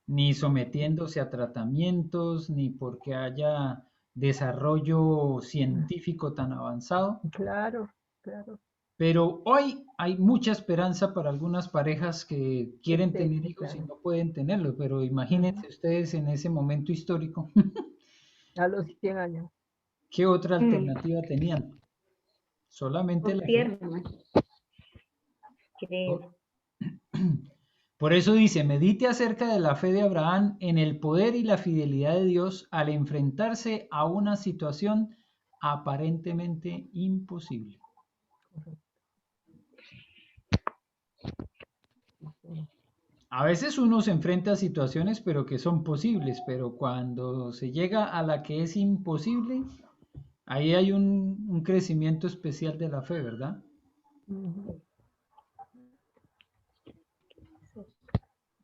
ni sometiéndose a tratamientos, ni porque haya desarrollo científico tan avanzado. Claro, claro. Pero hoy hay mucha esperanza para algunas parejas que quieren Sí, tener hijos y claro. no pueden tenerlos, pero imagínense ustedes en ese momento histórico, A los 100 años. ¿qué otra alternativa tenían? Solamente Por la fe. tierra, creo. Por eso dice, medite acerca de la fe de Abraham en el poder y la fidelidad de Dios al enfrentarse a una situación aparentemente imposible. A veces uno se enfrenta a situaciones pero que son posibles, pero cuando se llega a la que es imposible, ahí hay un crecimiento especial de la fe, ¿verdad?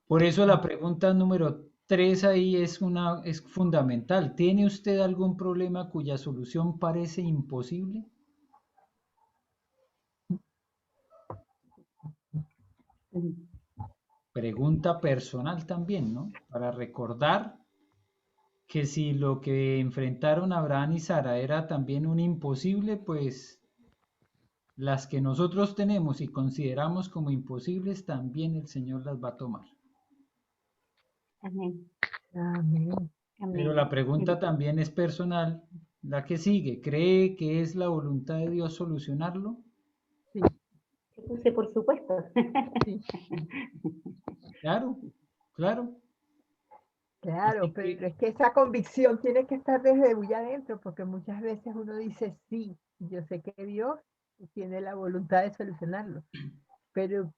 Por eso la pregunta número 3 ahí es fundamental. ¿Tiene usted algún problema cuya solución parece imposible? Pregunta personal también, ¿no? Para recordar que si lo que enfrentaron Abraham y Sara era también un imposible, pues las que nosotros tenemos y consideramos como imposibles, también el Señor las va a tomar. Amén. Amén. Pero la pregunta también es personal, la que sigue. ¿Cree que es la voluntad de Dios solucionarlo? Sí, Sí, por supuesto. sí. Claro, claro. Claro, Así pero que, es que esa convicción tiene que estar desde muy adentro, porque muchas veces uno dice, sí, yo sé que Dios tiene la voluntad de solucionarlo, pero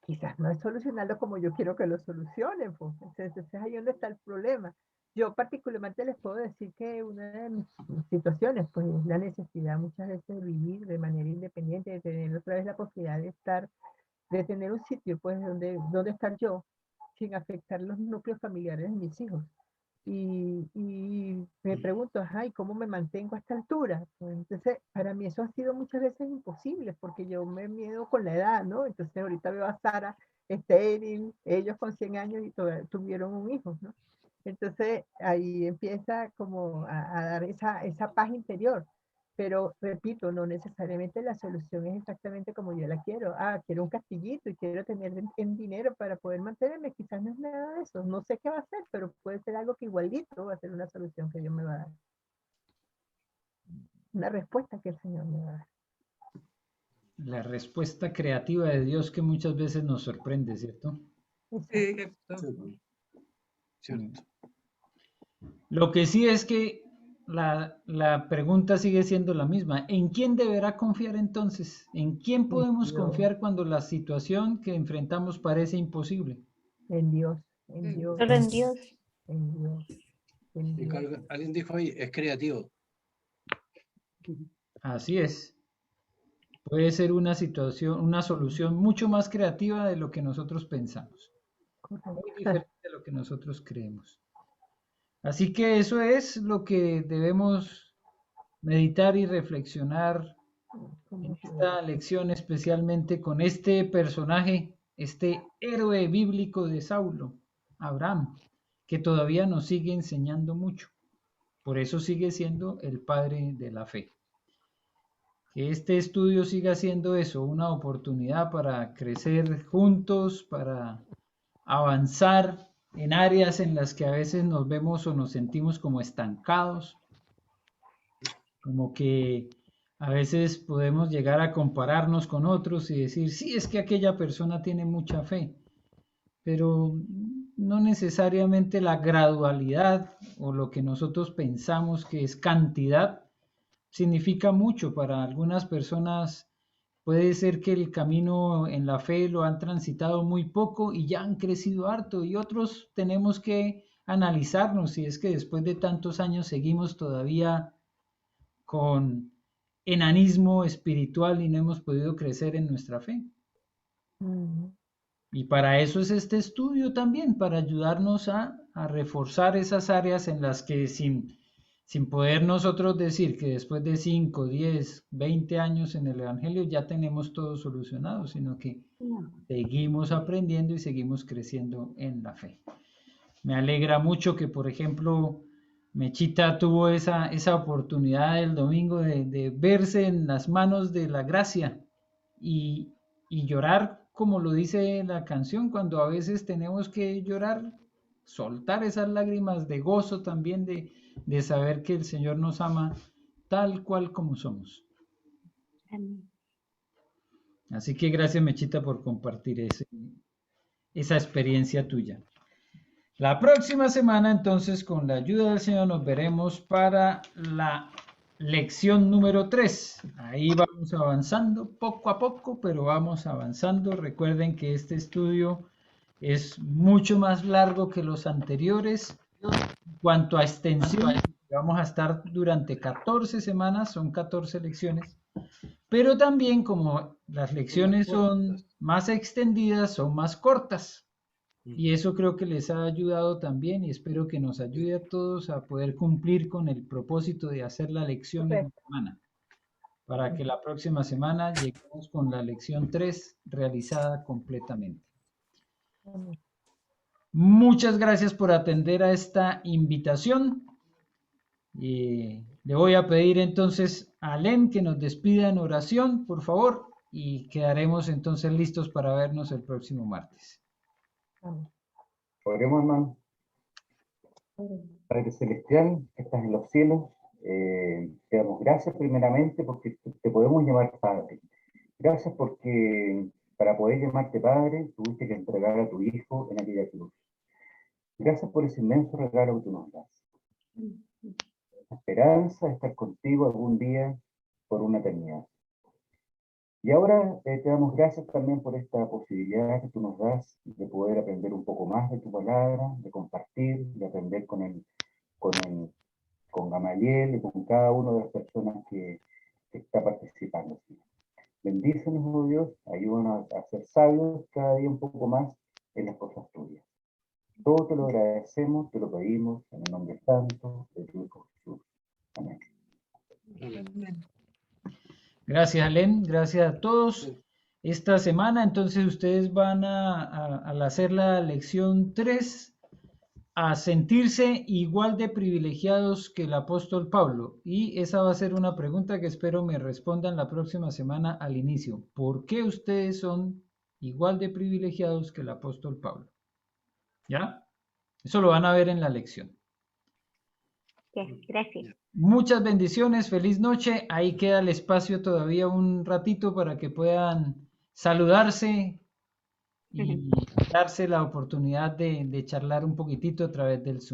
quizás no es solucionarlo como yo quiero que lo solucionen, pues. Entonces ahí donde está el problema. Yo particularmente les puedo decir que una de mis situaciones, pues es la necesidad muchas veces de vivir de manera independiente, de tener otra vez la posibilidad de estar, de tener un sitio, pues donde estar yo, sin afectar los núcleos familiares de mis hijos. Y me pregunto, ay, ¿cómo me mantengo a esta altura? Pues entonces, para mí eso ha sido muchas veces imposible, porque yo me miedo con la edad, ¿no? Entonces ahorita veo a Sara, estéril, ellos con 100 años y tuvieron un hijo, ¿no? Entonces ahí empieza como a dar esa paz interior. Pero repito, no necesariamente la solución es exactamente como yo la quiero. Ah, quiero un castillito y quiero tener en dinero para poder mantenerme. Quizás no es nada de eso. No sé qué va a ser, pero puede ser algo que igualito va a ser una solución que Dios me va a dar. Una respuesta que el Señor me va a dar. la respuesta creativa de Dios que muchas veces nos sorprende, ¿cierto? Sí, Cierto. Lo que sí es que la pregunta sigue siendo la misma. ¿En quién deberá confiar entonces? ¿En quién podemos confiar cuando la situación que enfrentamos parece imposible? En Dios, en Sí. Dios, Solo en Dios. en Dios, en Y Dios. alguien dijo ahí, es creativo. Así es. Puede ser una situación, una solución mucho más creativa de lo que nosotros pensamos. Muy diferente de lo que nosotros creemos. Así que eso es lo que debemos meditar y reflexionar en esta lección, especialmente con este personaje, este héroe bíblico de Saulo, Abraham, que todavía nos sigue enseñando mucho. Por eso sigue siendo el padre de la fe. Que este estudio siga siendo eso, una oportunidad para crecer juntos, para avanzar en áreas en las que a veces nos vemos o nos sentimos como estancados, como que a veces podemos llegar a compararnos con otros y decir, sí, es que aquella persona tiene mucha fe, pero no necesariamente la gradualidad o lo que nosotros pensamos que es cantidad significa mucho. Para algunas personas puede ser que el camino en la fe lo han transitado muy poco y ya han crecido harto, y otros tenemos que analizarnos si es que después de tantos años seguimos todavía con enanismo espiritual y no hemos podido crecer en nuestra fe. Y para eso es este estudio también, para ayudarnos a reforzar esas áreas en las que sin poder nosotros decir que después de 5, 10, 20 años en el Evangelio ya tenemos todo solucionado, sino que seguimos aprendiendo y seguimos creciendo en la fe. Me alegra mucho que, por ejemplo, Mechita tuvo esa oportunidad el domingo de verse en las manos de la gracia y llorar, como lo dice la canción, cuando a veces tenemos que llorar, soltar esas lágrimas de gozo también, de saber que el Señor nos ama tal cual como somos. Amén. Así que gracias, Mechita, por compartir esa experiencia tuya. La próxima semana, entonces, con la ayuda del Señor, nos veremos para la lección número 3. Ahí vamos avanzando poco a poco, pero vamos avanzando. Recuerden que este estudio es mucho más largo que los anteriores. En cuanto a extensión, vamos a estar durante 14 semanas, son 14 lecciones. Pero también, como las lecciones son más extendidas, son más cortas. Y eso creo que les ha ayudado también, y espero que nos ayude a todos a poder cumplir con el propósito de hacer la lección en la semana, para que la próxima semana lleguemos con la lección 3 realizada completamente. Muchas gracias por atender a esta invitación. Le voy a pedir entonces a Len que nos despida en oración, por favor, y quedaremos entonces listos para vernos el próximo martes. Oremos, hermano. Padre Celestial, que estás en los cielos, te damos gracias primeramente porque te podemos llamar Padre. Gracias porque para poder llamarte Padre tuviste que entregar a tu Hijo en aquella cruz. Gracias por ese inmenso regalo que tú nos das. La esperanza de estar contigo algún día por una eternidad. Y ahora te damos gracias también por esta posibilidad que tú nos das de poder aprender un poco más de tu palabra, de compartir, de aprender con Gamaliel y con cada una de las personas que está participando. Bendícenos, oh Dios, ayúdanos a ser sabios cada día un poco más en las cosas tuyas. Todo te lo agradecemos, te lo pedimos en el nombre santo de tu Hijo Jesús. Amén. Gracias, Len. Gracias a todos. Esta semana, entonces, ustedes van al hacer la lección 3 a sentirse igual de privilegiados que el apóstol Pablo. Y esa va a ser una pregunta que espero me respondan la próxima semana al inicio. ¿Por qué ustedes son igual de privilegiados que el apóstol Pablo? ¿Ya? Eso lo van a ver en la lección. Gracias. Muchas bendiciones, feliz noche. Ahí queda el espacio todavía un ratito para que puedan saludarse y darse la oportunidad de charlar un poquitito a través del Zoom.